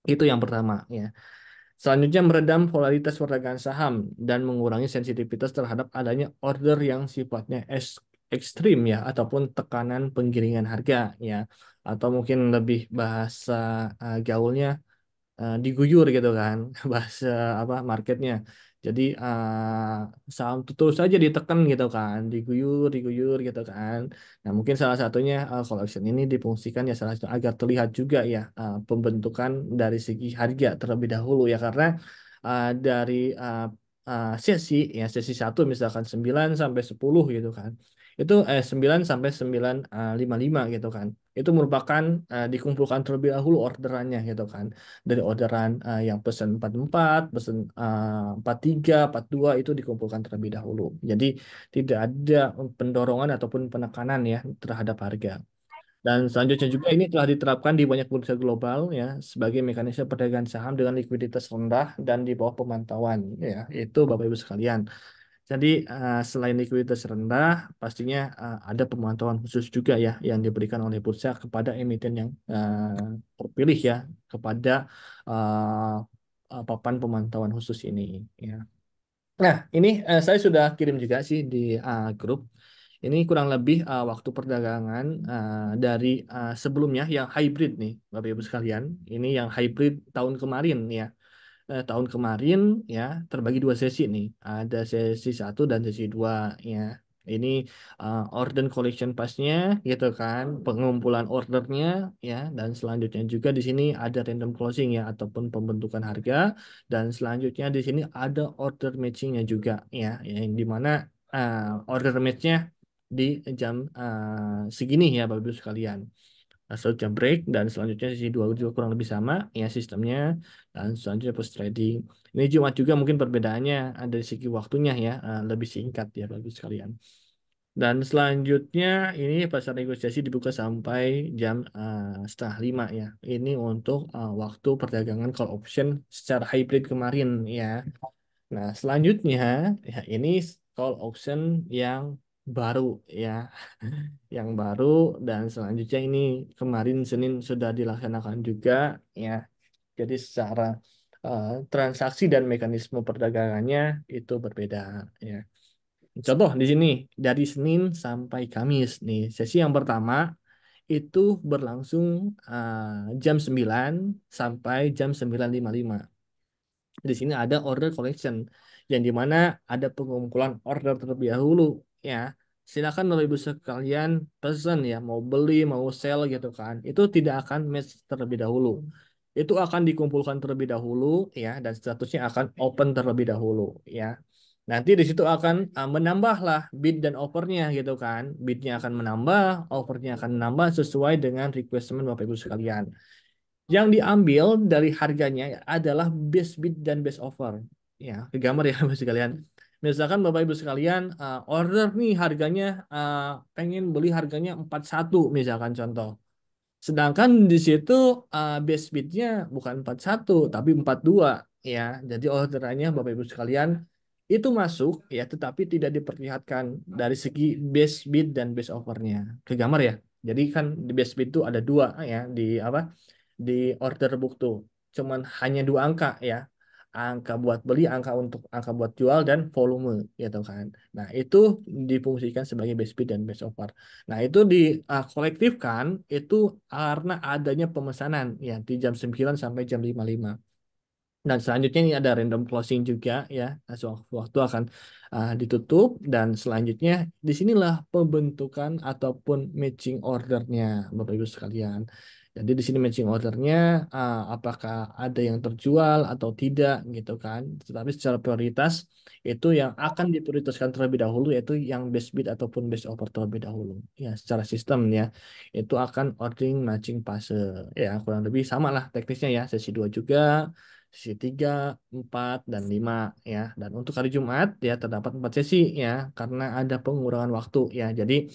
Itu yang pertama ya. Selanjutnya meredam volatilitas perdagangan saham dan mengurangi sensitivitas terhadap adanya order yang sifatnya ekstrim ya ataupun tekanan penggiringan harga ya atau mungkin lebih bahasa gaulnya diguyur gitu kan bahasa apa marketnya. Jadi saham tuh terus saja ditekan gitu kan, diguyur, diguyur gitu kan. Nah mungkin salah satunya collection ini difungsikan ya salah satu agar terlihat juga ya pembentukan dari segi harga terlebih dahulu ya karena dari sesi ya sesi satu misalkan 9 sampai 10 gitu kan. Itu 9 sampai 9.55 gitu kan. Itu merupakan dikumpulkan terlebih dahulu orderannya gitu kan dari orderan yang pesan 44, pesan 43, 42 itu dikumpulkan terlebih dahulu. Jadi tidak ada pendorongan ataupun penekanan ya terhadap harga. Dan selanjutnya juga ini telah diterapkan di banyak bursa global ya sebagai mekanisme perdagangan saham dengan likuiditas rendah dan di bawah pemantauan ya. Itu Bapak Ibu sekalian. Jadi selain likuiditas rendah, pastinya ada pemantauan khusus juga ya yang diberikan oleh bursa kepada emiten yang terpilih ya kepada uh, papan pemantauan khusus ini. Ya. Nah, ini saya sudah kirim juga sih di grup. Ini kurang lebih waktu perdagangan dari sebelumnya yang hybrid nih, Bapak Ibu sekalian. Ini yang hybrid tahun kemarin ya tahun kemarin ya terbagi dua sesi nih. Ada sesi satu dan sesi dua ya. Ini order collection pass-nya gitu kan, pengumpulan ordernya ya, dan selanjutnya juga di sini ada random closing ya ataupun pembentukan harga dan selanjutnya di sini ada order matching-nya juga ya, yang dimana order match-nya di jam segini ya Bapak Ibu sekalian. selanjutnya break, dan selanjutnya sesi 2 juga kurang lebih sama ya sistemnya, dan selanjutnya post trading. Ini Jumat juga mungkin perbedaannya ada di segi waktunya ya, lebih singkat ya bagus sekalian. Dan selanjutnya ini pasar negosiasi dibuka sampai jam 4:30 ya. Ini untuk waktu perdagangan call option secara hybrid kemarin ya. Nah, selanjutnya ya ini call option yang baru ya, yang baru, dan selanjutnya ini kemarin Senin sudah dilaksanakan juga ya. Jadi secara transaksi dan mekanisme perdagangannya itu berbeda ya. Contoh di sini dari Senin sampai Kamis nih. Sesi yang pertama itu berlangsung jam 9 sampai jam 9:55. Di sini ada order collection yang dimana ada pengumpulan order terlebih dahulu ya. Silakan Bapak Ibu sekalian pesan ya, mau beli mau sell gitu kan. Itu tidak akan match terlebih dahulu. Itu akan dikumpulkan terlebih dahulu ya, dan statusnya akan open terlebih dahulu ya. Nanti di situ akan menambahlah bid dan offernya gitu kan. Bidnya akan menambah, offernya akan menambah sesuai dengan requirement Bapak Ibu sekalian. Yang diambil dari harganya adalah base bid dan base offer. Ya, ke gambar ya Bapak sekalian. Misalkan Bapak Ibu sekalian order nih harganya pengen beli harganya 41 misalkan contoh. Sedangkan di situ base bidnya bukan 41 tapi 42 ya. Jadi orderannya Bapak Ibu sekalian itu masuk ya, tetapi tidak diperlihatkan dari segi base bid dan base offernya. Ke gambar ya. Jadi kan di base bid itu ada dua ya di apa? Di order book tuh. Cuman hanya dua angka ya. Angka buat beli, angka buat jual, dan volume gitu kan. Nah, itu difungsikan sebagai base bid dan base offer. Nah, itu dikolektifkan itu karena adanya pemesanan ya di jam 9 sampai jam 5:05. Dan selanjutnya ini ada random closing juga ya. Nah, waktu akan ditutup, dan selanjutnya disinilah pembentukan ataupun matching ordernya Bapak Ibu sekalian. Jadi di sini matching ordernya apakah ada yang terjual atau tidak gitu kan. Tetapi secara prioritas itu yang akan diprioritaskan terlebih dahulu yaitu yang base bid ataupun base offer terlebih dahulu. Ya, secara sistem ya. Itu akan ordering matching fase. Ya, kurang lebih sama lah teknisnya ya. Sesi 2 juga, sesi 3, 4, dan 5 ya. Dan untuk hari Jumat ya terdapat 4 sesi ya karena ada pengurangan waktu ya. Jadi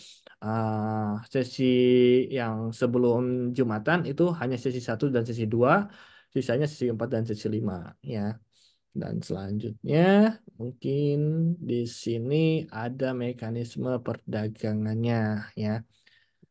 sesi yang sebelum Jumatan itu hanya sesi 1 dan sesi 2, sisanya sesi 4 dan sesi 5 ya. Dan selanjutnya mungkin di sini ada mekanisme perdagangannya ya.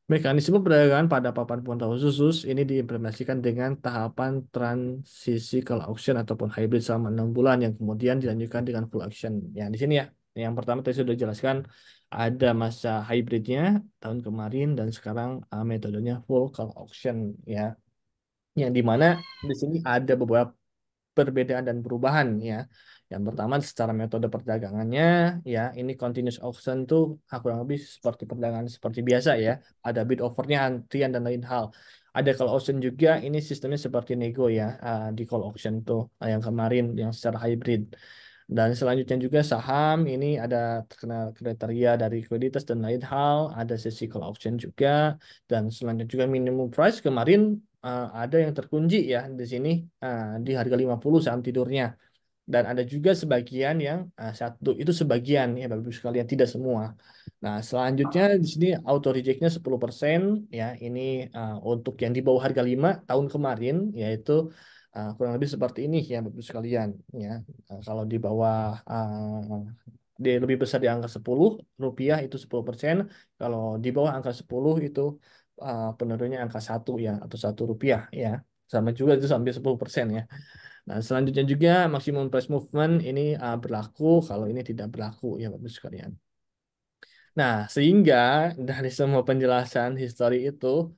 Mekanisme perdagangan pada papan pemantau khusus ini diimplementasikan dengan tahapan transisi call auction ataupun hybrid selama 6 bulan yang kemudian dilanjutkan dengan full auction. Ya, di sini ya. Yang pertama tadi sudah dijelaskan ada masa hybridnya tahun kemarin, dan sekarang metodenya full call auction ya. Yang dimana di sini ada beberapa perbedaan dan perubahan ya. Yang pertama secara metode perdagangannya ya, ini continuous auction tuh kurang lebih seperti perdagangan seperti biasa ya. Ada bid offernya, antrian, dan lain hal. Ada call auction juga, ini sistemnya seperti nego ya, di call auction tuh yang kemarin yang secara hybrid. Dan selanjutnya juga saham ini ada terkena kriteria dari likuiditas dan lain hal, ada sesi call option juga, dan selanjutnya juga minimum price kemarin ada yang terkunci ya di sini di harga 50 saham tidurnya. Dan ada juga sebagian yang satu itu sebagian ya Bapak Ibu sekalian, tidak semua. Nah, selanjutnya di sini auto rejectnya 10% ya. Ini untuk yang di bawah harga 5 tahun kemarin yaitu kurang lebih seperti ini ya Bapak Ibu sekalian ya. Kalau di bawah di lebih besar di angka 10 rupiah itu 10%. Kalau di bawah angka 10 itu penurunnya angka 1 ya, atau 1 rupiah ya. Sama juga itu sampai 10% ya. Nah, selanjutnya juga maksimum price movement ini berlaku kalau ini tidak berlaku ya Bapak Ibu sekalian. Nah, sehingga dari semua penjelasan histori itu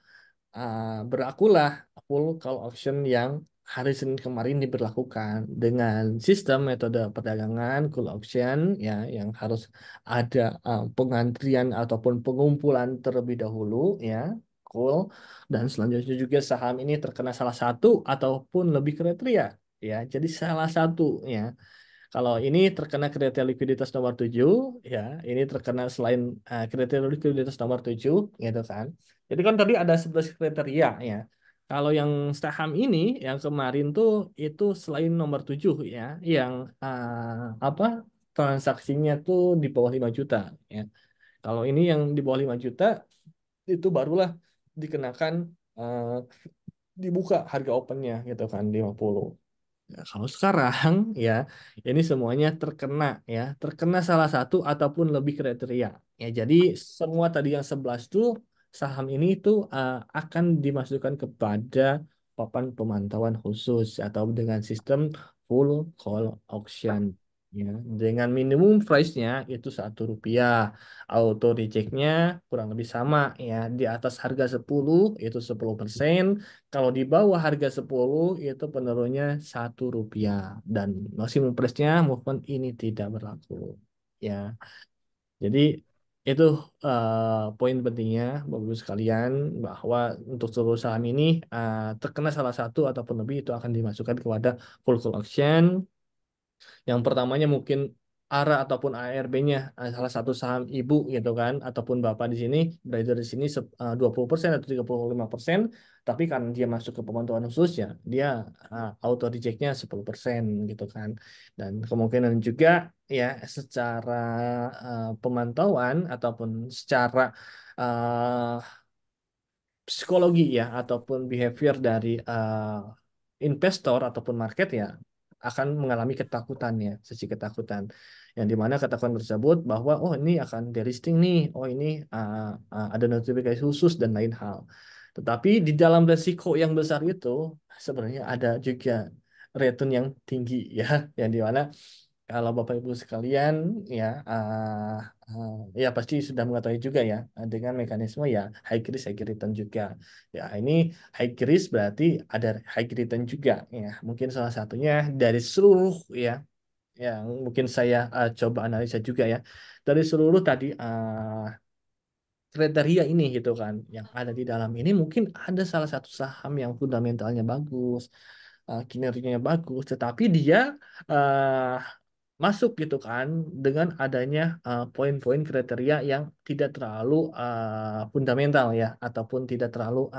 berlakulah full call auction yang hari Senin kemarin diberlakukan dengan sistem metode perdagangan call auction ya, yang harus ada pengantrian ataupun pengumpulan terlebih dahulu ya, call, dan selanjutnya juga saham ini terkena salah satu ataupun lebih kriteria ya. Jadi salah satu ya. Kalau ini terkena kriteria likuiditas nomor 7 ya, ini terkena selain kriteria likuiditas nomor 7 gitu kan. Jadi kan tadi ada 11 kriteria ya. Kalau yang saham ini yang kemarin tuh itu selain nomor 7 ya, yang apa transaksinya tuh di bawah 5 juta ya. Kalau ini yang di bawah 5 juta itu barulah dikenakan eh, dibuka harga opennya gitu kan 50. Ya, kalau sekarang ya ini semuanya terkena ya, terkena salah satu ataupun lebih kriteria. Ya, jadi semua tadi yang 11 tuh saham ini tuh akan dimasukkan kepada papan pemantauan khusus atau dengan sistem full call auction. Ya, dengan minimum price-nya itu Rp1, auto reject-nya kurang lebih sama ya, di atas harga 10 itu 10%. Kalau di bawah harga 10 itu penurunnya Rp1 dan maksimum price-nya movement ini tidak berlaku. Ya, jadi itu poin pentingnya Bapak Ibu sekalian bahwa untuk seluruh saham ini terkena salah satu ataupun lebih itu akan dimasukkan kepada full call auction. Yang pertamanya mungkin ARA ataupun ARB-nya salah satu saham ibu gitu kan ataupun bapak di sini berada di sini 20% atau 35%, tapi kan dia masuk ke pemantauan khusus ya dia auto reject-nya 10% gitu kan. Dan kemungkinan juga ya secara pemantauan ataupun secara uh, psikologi ya ataupun behavior dari investor ataupun market ya akan mengalami ketakutan ya, sisi ketakutan yang dimana ketakutan tersebut bahwa oh ini akan delisting nih, oh ini ada notifikasi khusus dan lain hal. Tetapi di dalam resiko yang besar itu sebenarnya ada juga return yang tinggi ya, yang dimana kalau Bapak Ibu sekalian ya ya pasti sudah mengetahui juga ya dengan mekanisme ya high risk high return juga. Ya ini high risk berarti ada high return juga ya. Mungkin salah satunya dari seluruh ya yang mungkin saya coba analisa juga ya. Dari seluruh tadi kriteria ini gitu kan yang ada di dalam ini mungkin ada salah satu saham yang fundamentalnya bagus, kinerjanya bagus, tetapi dia uh, masuk gitu kan dengan adanya poin-poin kriteria yang tidak terlalu fundamental ya ataupun tidak terlalu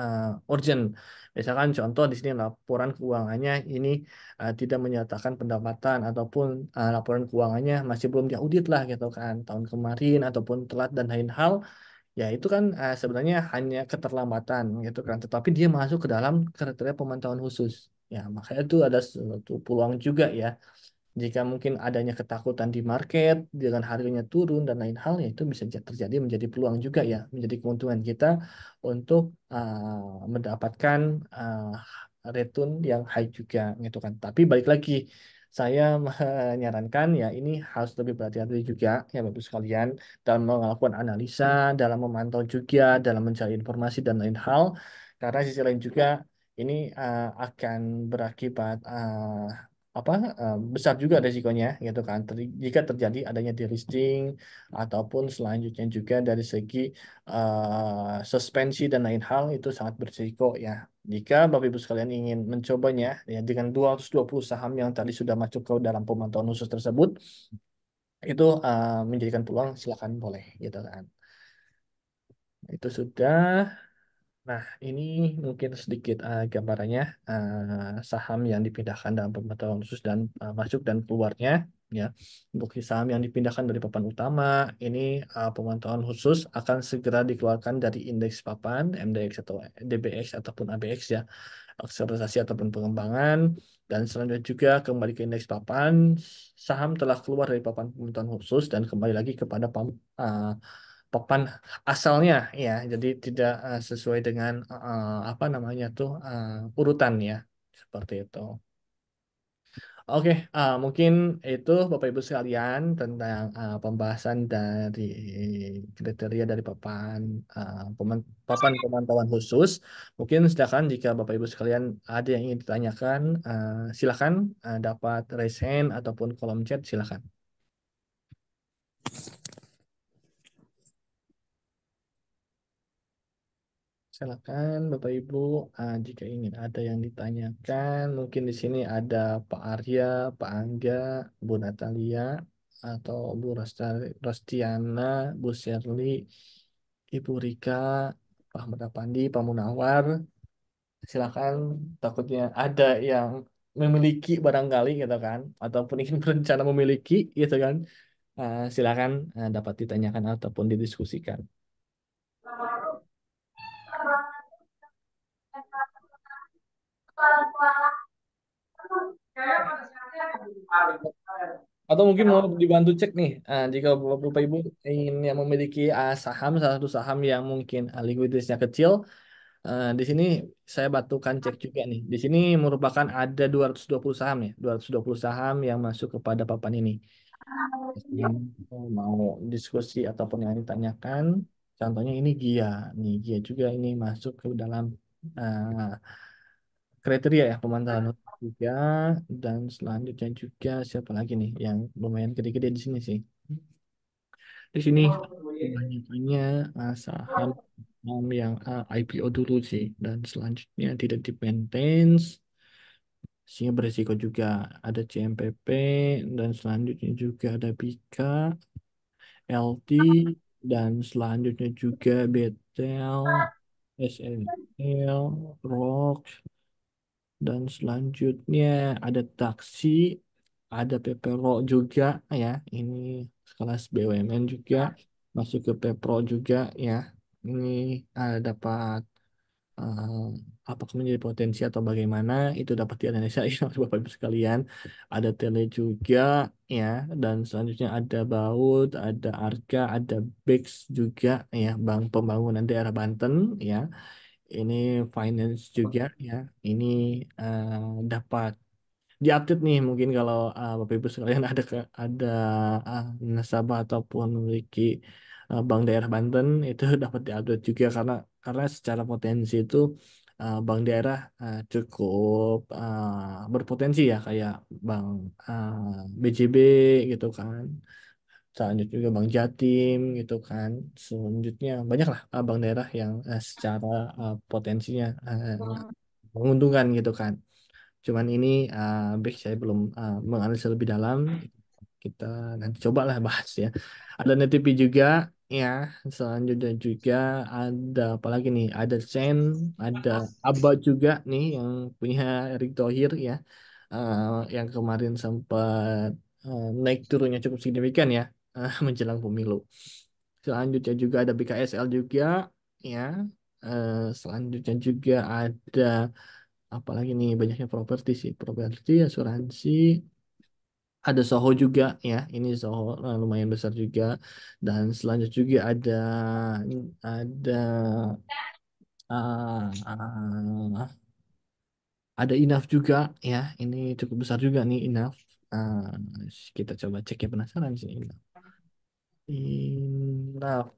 urgent. Misalkan contoh di sini laporan keuangannya ini tidak menyatakan pendapatan ataupun laporan keuangannya masih belum diaudit lah gitu kan tahun kemarin ataupun telat dan lain hal. Ya itu kan sebenarnya hanya keterlambatan gitu kan, tetapi dia masuk ke dalam kriteria pemantauan khusus. Ya, makanya itu ada suatu peluang juga ya jika mungkin adanya ketakutan di market dengan harganya turun dan lain hal, ya itu bisa terjadi menjadi peluang juga ya, menjadi keuntungan kita untuk mendapatkan return yang high juga gitu kan. Tapi balik lagi, saya menyarankan ya ini harus lebih berhati-hati juga ya Bapak sekalian dalam melakukan analisa, dalam memantau juga, dalam mencari informasi dan lain hal. Karena sisi lain juga ini akan berakibat apa besar juga risikonya gitu kan. Jika terjadi adanya delisting ataupun selanjutnya juga dari segi suspensi dan lain hal itu sangat berisiko ya. Jika Bapak Ibu sekalian ingin mencobanya ya dengan 220 saham yang tadi sudah masuk ke dalam pemantauan khusus tersebut itu menjadikan peluang silakan boleh gitu kan. Itu sudah. Nah, ini mungkin sedikit gambarannya saham yang dipindahkan dalam pemantauan khusus dan masuk dan keluarnya. Ya, untuk saham yang dipindahkan dari papan utama, ini pemantauan khusus akan segera dikeluarkan dari indeks papan MDX atau DBX ataupun ABX ya, akselerasi ataupun pengembangan. Dan selanjutnya juga kembali ke indeks papan, saham telah keluar dari papan pemantauan khusus dan kembali lagi kepada papan asalnya ya. Jadi tidak sesuai dengan apa namanya tuh urutan ya. Seperti itu. Oke, mungkin itu Bapak Ibu sekalian tentang pembahasan dari kriteria dari papan pemantauan khusus. Mungkin silakan jika Bapak Ibu sekalian ada yang ingin ditanyakan, silakan dapat raise hand ataupun kolom chat silakan. Silakan Bapak Ibu, jika ingin ada yang ditanyakan, mungkin di sini ada Pak Arya, Pak Angga, Bu Natalia, atau Bu Rostiana, Bu Shirley, Ibu Rika. Pak Ahmad Apandi, Pak Munawar, silakan. Takutnya ada yang memiliki barangkali gitu kan, ataupun ingin berencana memiliki gitu kan. Silakan dapat ditanyakan ataupun didiskusikan. Atau mungkin mau dibantu cek nih, jika Bapak Ibu ingin yang memiliki saham, salah satu saham yang mungkin likuiditasnya kecil, di sini saya batukan cek juga nih. Di sini merupakan ada 220 saham ya, 220 saham yang masuk kepada papan ini. Yang mau diskusi ataupun yang ditanyakan, contohnya ini Gia, nih Gia juga ini masuk ke dalam uh, kriteria ya pemantauan juga, dan selanjutnya juga siapa lagi nih yang lumayan gede-gede di sini sih. Di sini kebanyakannya saham saham yang IPO dulu sih, dan selanjutnya tidak di maintenance, sehingga beresiko juga. Ada CMPP, dan selanjutnya juga ada Bika, LT, dan selanjutnya juga Betel, SNL, Rock, dan selanjutnya ada taksi, ada Pepero juga ya. Ini kelas BUMN juga masuk ke Pepro juga ya. Ini dapat eh, apakah menjadi potensi atau bagaimana itu dapat dianalisa ya Bapak Ibu sekalian. Ada Tele juga ya, dan selanjutnya ada Baut, ada Arka, ada Bex juga ya, Bank Pembangunan Daerah Banten ya. Ini finance juga ya. Ini dapat diupdate nih mungkin kalau Bapak Ibu sekalian ada nasabah ataupun memiliki Bank Daerah Banten, itu dapat diupdate juga, karena secara potensi itu Bank Daerah cukup berpotensi ya, kayak Bank BJB gitu kan. Selanjutnya juga Bank Jatim gitu kan. Selanjutnya banyak lah bank daerah yang secara potensinya menguntungkan gitu kan. Cuman ini baik saya belum menganalisa lebih dalam. Kita nanti cobalah bahas ya. Ada NetTP juga ya. Selanjutnya juga ada apa lagi nih? Ada Sen, ada Aba juga nih yang punya Erick Thohir ya. Yang kemarin sempat naik turunnya cukup signifikan ya menjelang pemilu. Selanjutnya juga ada BKSL juga ya. Selanjutnya juga ada apalagi nih, banyaknya properti sih, properti, asuransi, ada Soho juga ya, ini Soho lumayan besar juga, dan selanjutnya juga ada Inaf juga ya, ini cukup besar juga nih Inaf. Ah, kita coba cek ya, penasaran sih Inaf. Inaf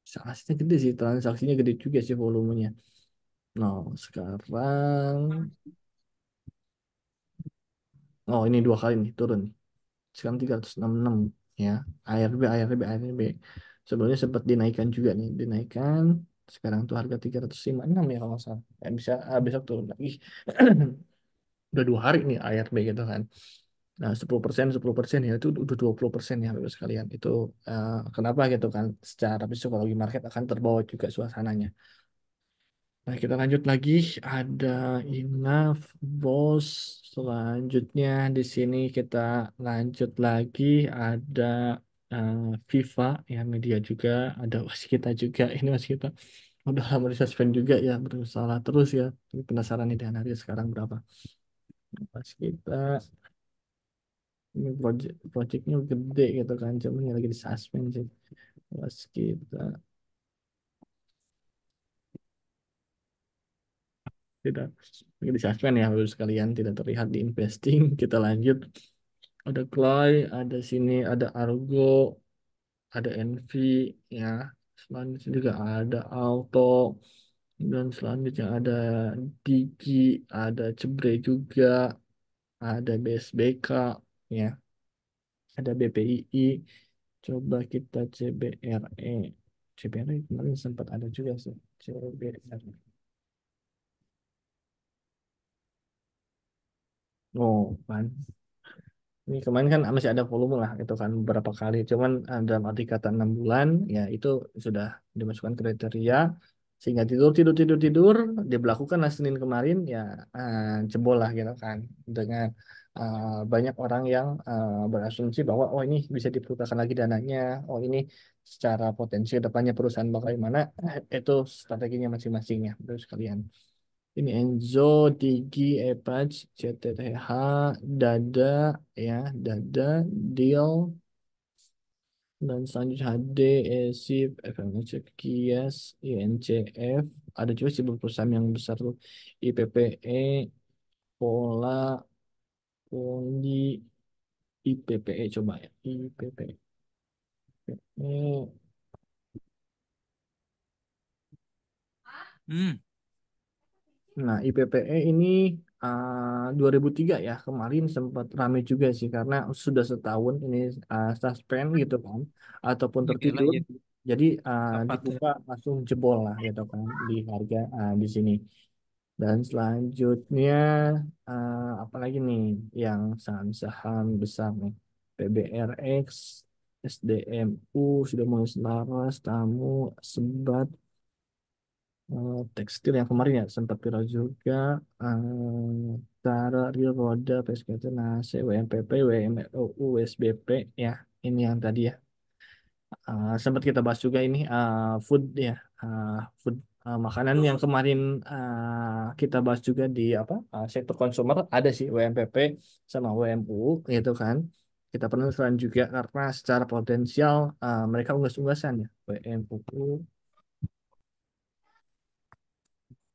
transaksinya gede sih, transaksinya gede juga sih volumenya. Nah, sekarang, oh ini dua kali nih turun. Sekarang 366 ya. ARB ARB ARB sebelumnya sempat dinaikkan juga nih, dinaikkan, sekarang tuh harga 356 ya kalau nggak salah. Bisa besok turun lagi. Udah 2 hari nih ARB gitu kan. Nah, 10% ya, itu udah 20% ya Bapak sekalian. Itu kenapa gitu kan, secara psikologi market akan terbawa juga suasananya. Nah, kita lanjut lagi. Ada Enough, Boss. Selanjutnya di sini kita lanjut lagi. Ada eh, FIFA, ya media juga. Ada Waskita juga. Ini Waskita udah lama di suspend juga ya. Bersalah terus ya. Tapi penasaran nih dan harga sekarang berapa. Waskita. Ini projectnya gede gitu kan. Cuman ini lagi di suspend sih. Waskita. Tidak. Lagi di suspend ya Bapak sekalian. Tidak terlihat di investing. Kita lanjut. Ada Clay, ada sini, ada Argo, ada Envy, ya. Selanjutnya juga ada Alto, dan selanjutnya ada Digi, ada Cebre juga, ada BSBK, ya. Ada BPII. Coba kita CBRE. CBRE kemarin sempat ada juga sih. CBRE. Oh, kan. Ini kemarin kan masih ada volume lah, itu kan beberapa kali. Cuman dalam arti kata 6 bulan, ya itu sudah dimasukkan kriteria. Sehingga tidur, tidur, tidur, tidur, diberlakukan lah Senin kemarin, ya jebol lah gitu kan. Dengan banyak orang yang berasumsi bahwa, oh ini bisa diperlukan lagi dananya, oh ini secara potensi depannya perusahaan bagaimana, itu strateginya masing-masing ya, terus sekalian. Ini Enzo, Digi, Epaj, CTTH, Dada, ya, Dada, Deal, dan selanjutnya HD, ESIP, FMC, Kias, INCF, ada juga sih perusahaan yang besar tuh, IPPE, Pola, Poli, IPPE coba ya, IPPE. Hmm, Nah, IPPE ini 2003 ya, kemarin sempat rame juga sih karena sudah setahun ini suspend gitu kan, ataupun ini kayak tertidur. lagi Jadi apa tuh? dibuka langsung jebol lah gitu kan di harga di sini. Dan selanjutnya apalagi nih yang saham-saham besar nih, PBRX, SDMU sudah mulai selaras, Tamu, Sebat, tekstil yang kemarin ya sempat viral juga, Tara, Real, Roda, PSKT, NASE, WMPP, WMRU, WSBP, ya ini yang tadi ya. Sempat kita bahas juga ini food ya, uh, food, makanan yang kemarin kita bahas juga di apa, sektor konsumer ada sih WMPP sama WMU gitu kan. Kita penasaran juga karena secara potensial mereka unggas-unggasan ya, WMU,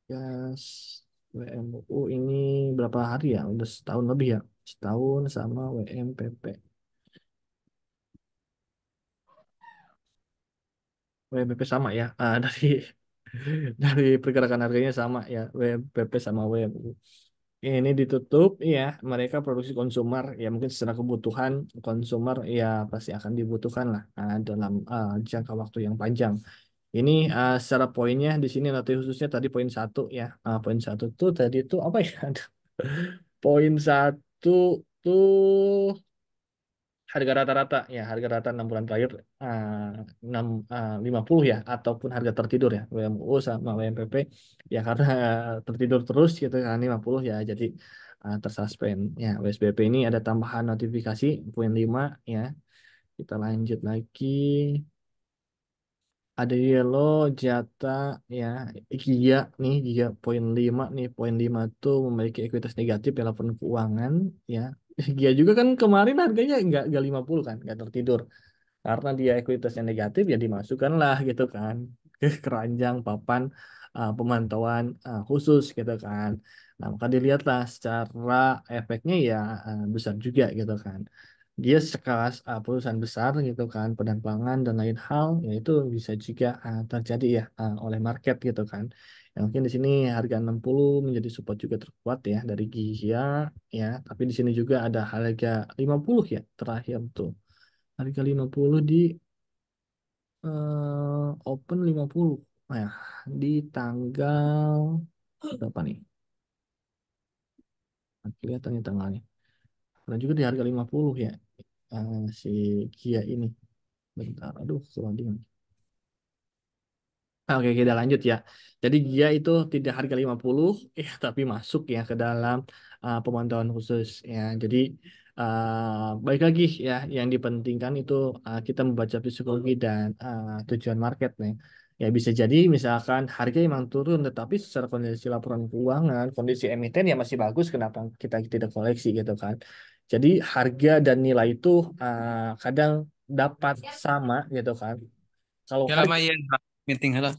gas, WMU ini berapa hari ya? Udah setahun lebih ya. Setahun sama WMPP. WMPP sama ya. Dari dari pergerakan harganya sama ya. WMPP sama WMU. Ini ditutup ya. Mereka produksi konsumer ya mungkin secara kebutuhan konsumer ya pasti akan dibutuhkan lah dalam jangka waktu yang panjang. Ini secara poinnya di sini nanti khususnya tadi poin satu ya. Poin satu tuh tadi tuh apa ya? Poin satu tuh harga rata-rata ya, harga rata 6 bulan terakhir 50 ya, ataupun harga tertidur ya, WMU sama WMPP ya, karena tertidur terus gitu kan 50 ya, jadi tersuspend ya. WSBP ini ada tambahan notifikasi poin 5 ya. Kita lanjut lagi, ada Yellow, Jata, ya, Gia nih, Gia poin 5 nih, poin 5 tuh memiliki ekuitas negatif ya, laporan keuangan, ya. Gia juga kan kemarin harganya nggak 50 kan, nggak tertidur. Karena dia ekuitasnya negatif, ya dimasukkan lah gitu kan ke keranjang papan pemantauan khusus gitu kan. Nah, maka dilihatlah secara efeknya ya besar juga gitu kan. Dia sekelas perusahaan besar gitu kan, Pedan Pangan dan lain hal, ya itu bisa juga terjadi ya oleh market gitu kan. Ya, mungkin di sini harga 60 menjadi support juga terkuat ya dari Gia ya, tapi di sini juga ada harga 50 ya terakhir tuh. Harga 50 di open 50. Nah, di tanggal berapa nih? Nah, kelihatan nih tanggalnya. Dan juga di harga 50 ya. Si Kia ini. Bentar, aduh, loading. Oke, kita lanjut ya. Jadi Gia itu tidak harga 50 ya, tapi masuk ya ke dalam pemantauan khusus ya. Jadi baik lagi ya, yang dipentingkan itu kita membaca psikologi dan tujuan market nih. Ya bisa jadi misalkan harga memang turun, tetapi secara kondisi laporan keuangan, kondisi emiten ya masih bagus, kenapa kita tidak koleksi gitu kan. Jadi harga dan nilai itu kadang dapat sama gitu kan. Kalau Ya lama harga ya meeting halo.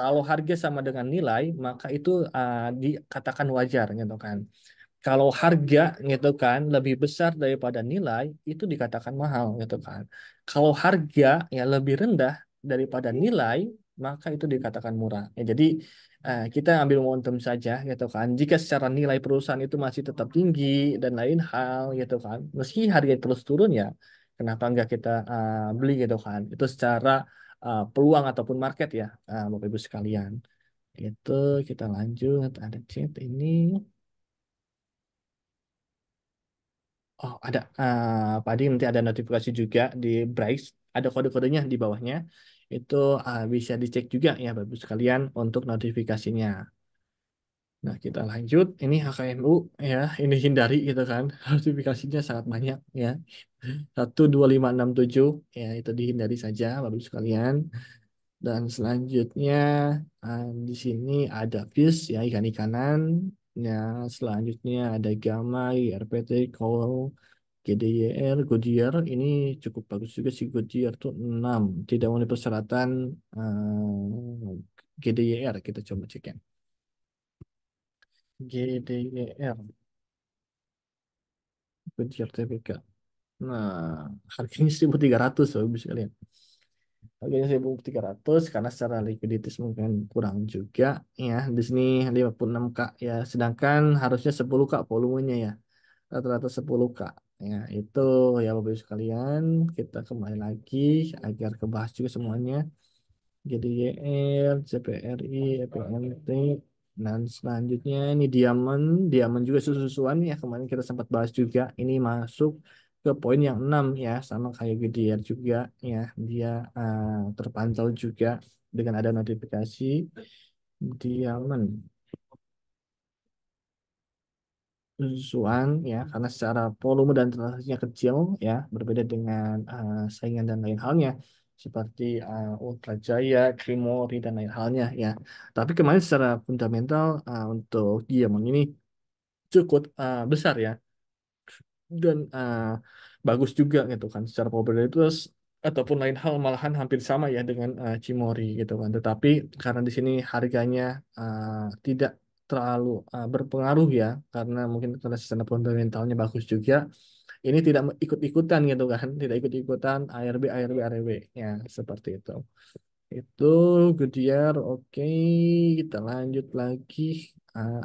kalau harga sama dengan nilai, maka itu dikatakan wajar gitu kan. Kalau harga gitu kan lebih besar daripada nilai, itu dikatakan mahal gitu kan. Kalau harga ya lebih rendah daripada nilai, maka itu dikatakan murah. Ya, jadi kita ambil momentum saja gitu kan. Jika secara nilai perusahaan itu masih tetap tinggi dan lain hal gitu kan, meski harga terus turun ya, kenapa enggak kita beli gitu kan? Itu secara peluang ataupun market ya, Bapak Ibu sekalian. Itu kita lanjut, ada chat ini. Oh, ada. Pak Adi nanti ada notifikasi juga di Braille. Ada kode-kodenya di bawahnya. Itu bisa dicek juga ya, Bapak sekalian untuk notifikasinya. Nah, kita lanjut. Ini HKMU ya, ini hindari gitu kan. Notifikasinya sangat banyak ya. 12567 ya, itu dihindari saja Bapak sekalian. Dan selanjutnya di sini ada fish ya, ikan-ikanan. Ya, selanjutnya ada gamma, RPT, call, GDYR, Goodyear. Ini cukup bagus juga sih Goodyear tuh 6. Tidak memenuhi persyaratan GDYR. Kita coba cek ya. GDYR, Goodyear TBK. Nah, harganya 1.300 loh bisa lihat. Harganya 1.300 karena secara likuiditas mungkin kurang juga ya. Di sini 56K ya, sedangkan harusnya 10K volumenya ya. Rata-rata 10K. Ya, itu ya Bapak Ibu sekalian, kita kembali lagi agar kebahas juga semuanya. Jadi YR, CPRI, EPMT, dan selanjutnya ini Diamond, Diamond juga susu-susuan ya, kemarin kita sempat bahas juga. Ini masuk ke poin yang 6 ya, sama kayak Goodyear juga ya, dia terpantau juga dengan ada notifikasi Diamond susuan ya, karena secara volume dan transaksinya kecil ya, berbeda dengan saingan dan lain halnya seperti Ultra Jaya, Krimori dan lain halnya ya. Tapi kemarin secara fundamental untuk Diamond ini cukup besar ya, dan bagus juga gitu kan secara popularitas ataupun lain hal malahan hampir sama ya dengan Cimory gitu kan. Tetapi karena di sini harganya tidak terlalu berpengaruh ya, karena mungkin karena secara fundamentalnya bagus juga. Ini tidak ikut-ikutan gitu kan, tidak ikut-ikutan ARB ARB ARB ya, seperti itu. Itu Goodyear, oke. Kita lanjut lagi.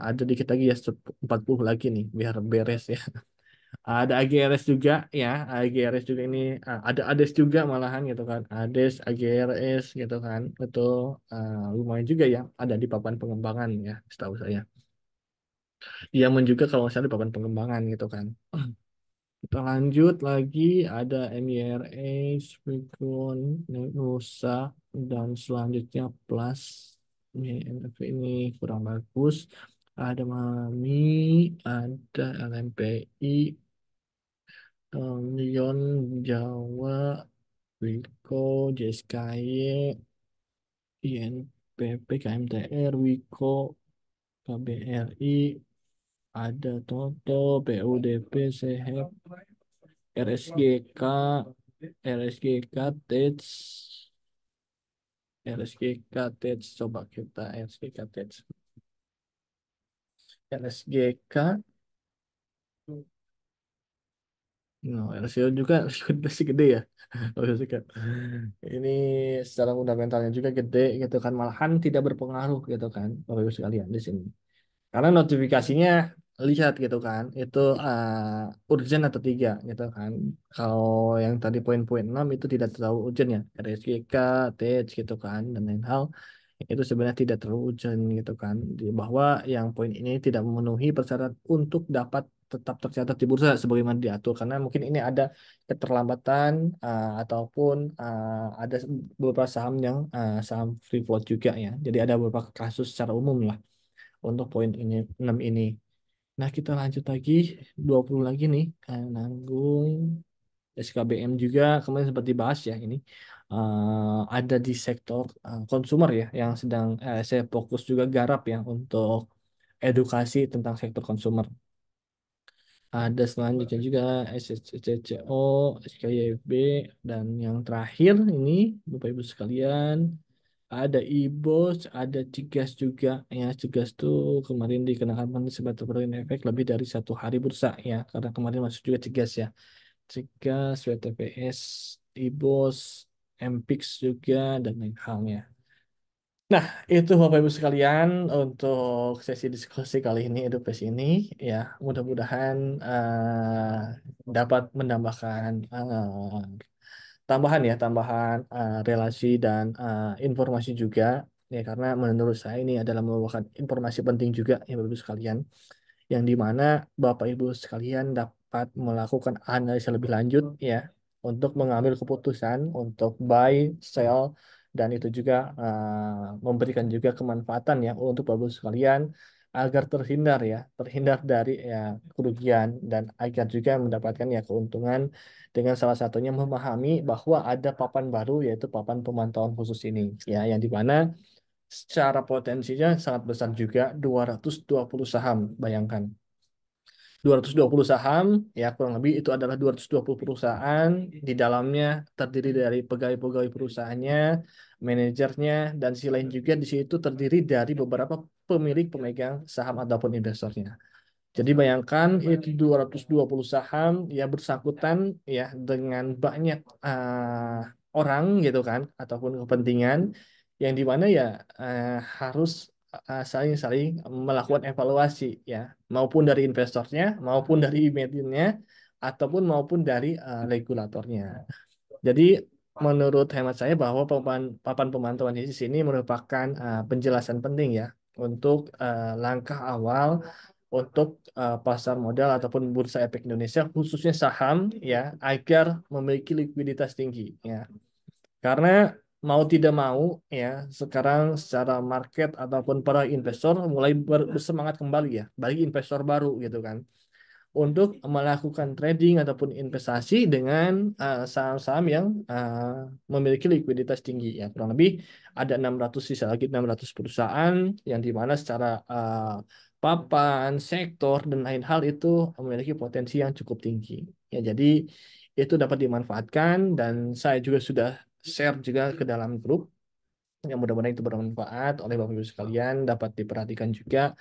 Ada dikit lagi ya, 40 lagi nih biar beres ya. Ada AGRS juga ya, AGRS juga ini ada ADES juga malahan gitu kan, ADES, AGRS gitu kan, itu lumayan juga ya, ada di papan pengembangan ya, setahu saya. Diamond juga kalau misalnya di papan pengembangan gitu kan. Kita lanjut lagi, ada MIRS, Vicon, Nusa, dan selanjutnya Plus. Ini NFV ini kurang bagus. Ada Mami, ada LMPI, Lyon, Jawa, Wiko, JSKY, INPP, KMTR, Wiko, KBRI, ada Toto, PUDP, Sehep, RSGK, RSGK, TEDS, RSGK, TEDS, coba kita RSGK, TEDS, RSGK, no, RSGK juga masih gede ya. RSGK. Ini secara fundamentalnya juga gede gitu kan, malahan tidak berpengaruh gitu kan, Bapak Ibu sekalian di sini. Karena notifikasinya lihat gitu kan, itu urgent atau tiga gitu kan. Kalau yang tadi poin-poin 6 itu tidak terlalu urgent ya, RSGK, TH gitu kan, dan lain hal. Itu sebenarnya tidak terlalu urgent gitu kan. Bahwa yang poin ini tidak memenuhi persyarat untuk dapat tetap tercatat di bursa sebagaimana diatur. Karena mungkin ini ada keterlambatan ataupun ada beberapa saham yang saham free float juga ya. Jadi ada beberapa kasus secara umum lah untuk poin ini 6 ini. Nah, kita lanjut lagi 20 lagi nih, nanggung SKBM juga kemarin sempat dibahas ya ini. Ada di sektor konsumer ya, yang sedang saya fokus juga garap ya untuk edukasi tentang sektor konsumer. Ada selanjutnya juga SSCCO, SKYB, dan yang terakhir ini Bapak Ibu sekalian ada IBOS, ada Cigas juga. Ya, Cigas tuh kemarin dikenakan sebagai perubahan efek lebih dari 1 hari bursa ya, karena kemarin masuk juga Cigas ya. Cigas, WTPS, IBOS, MPIX juga, dan lain halnya. Nah, itu Bapak Ibu sekalian untuk sesi diskusi kali ini, edukasi ini. Ya, mudah-mudahan dapat menambahkan tambahan ya, tambahan relasi dan informasi juga. Ya, karena menurut saya ini adalah merupakan informasi penting juga ya Bapak Ibu sekalian. yang dimana Bapak Ibu sekalian dapat melakukan analisa lebih lanjut ya untuk mengambil keputusan untuk buy, sell, dan itu juga memberikan juga kemanfaatan ya untuk Bapak Ibu sekalian agar terhindar dari ya kerugian dan agar juga mendapatkan ya keuntungan dengan salah satunya memahami bahwa ada papan baru yaitu papan pemantauan khusus ini ya yang dimana secara potensinya sangat besar juga 220 saham bayangkan 220 saham ya kurang lebih itu adalah 220 perusahaan di dalamnya terdiri dari pegawai-pegawai perusahaannya manajernya dan si lain juga di situ terdiri dari beberapa pemilik pemegang saham ataupun investornya. Jadi bayangkan itu 220 saham ya bersangkutan ya dengan banyak orang gitu kan ataupun kepentingan yang dimana ya harus saling-saling melakukan evaluasi ya maupun dari investornya maupun dari mediumnya ataupun maupun dari regulatornya. Jadi menurut hemat saya bahwa papan pemantauan di sini merupakan penjelasan penting ya untuk langkah awal untuk pasar modal ataupun bursa efek Indonesia khususnya saham ya agar memiliki likuiditas tinggi ya. Karena mau tidak mau ya sekarang secara market ataupun para investor mulai bersemangat kembali ya bagi investor baru gitu kan untuk melakukan trading ataupun investasi dengan saham-saham yang memiliki likuiditas tinggi ya kurang lebih ada 600 sisa lagi 600 perusahaan yang dimana secara papan, sektor dan lain hal itu memiliki potensi yang cukup tinggi ya jadi itu dapat dimanfaatkan dan saya juga sudah share juga ke dalam grup yang mudah-mudahan itu bermanfaat oleh Bapak Ibu sekalian dapat diperhatikan juga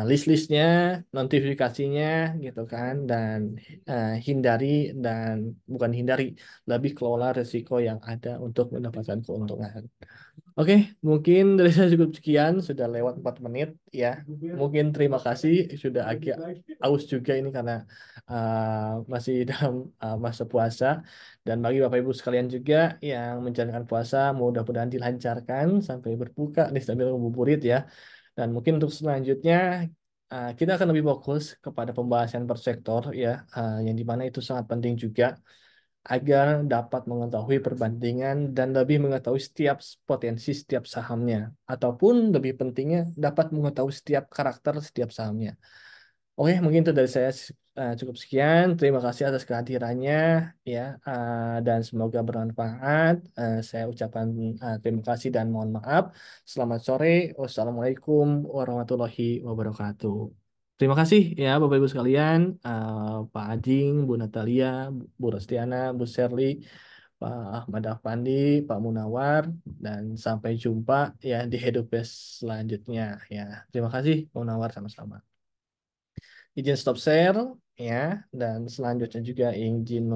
list-listnya, notifikasinya gitu kan dan hindari dan bukan hindari lebih kelola risiko yang ada untuk mendapatkan keuntungan. Oke, mungkin dari saya cukup sekian, sudah lewat 4 menit ya. Mungkin terima kasih, sudah agak aus juga ini karena masih dalam masa puasa. Dan bagi Bapak Ibu sekalian juga yang menjalankan puasa, mudah-mudahan dilancarkan sampai berbuka nih sambil ngabuburit ya. Dan mungkin untuk selanjutnya kita akan lebih fokus kepada pembahasan per sektor ya, yang dimana itu sangat penting juga agar dapat mengetahui perbandingan dan lebih mengetahui setiap potensi setiap sahamnya, ataupun lebih pentingnya dapat mengetahui setiap karakter setiap sahamnya. Oke, mungkin itu dari saya cukup sekian. Terima kasih atas kehadirannya ya, dan semoga bermanfaat. Saya ucapkan terima kasih dan mohon maaf. Selamat sore. Wassalamualaikum warahmatullahi wabarakatuh. Terima kasih ya Bapak Ibu sekalian, Pak Ading, Bu Natalia, Bu Rostiana, Bu Sherly, Pak Ahmad Afandi, Pak Munawar, dan sampai jumpa ya di Hedopes selanjutnya ya. Terima kasih Pak Munawar sama-sama. Izin stop share ya dan selanjutnya juga izin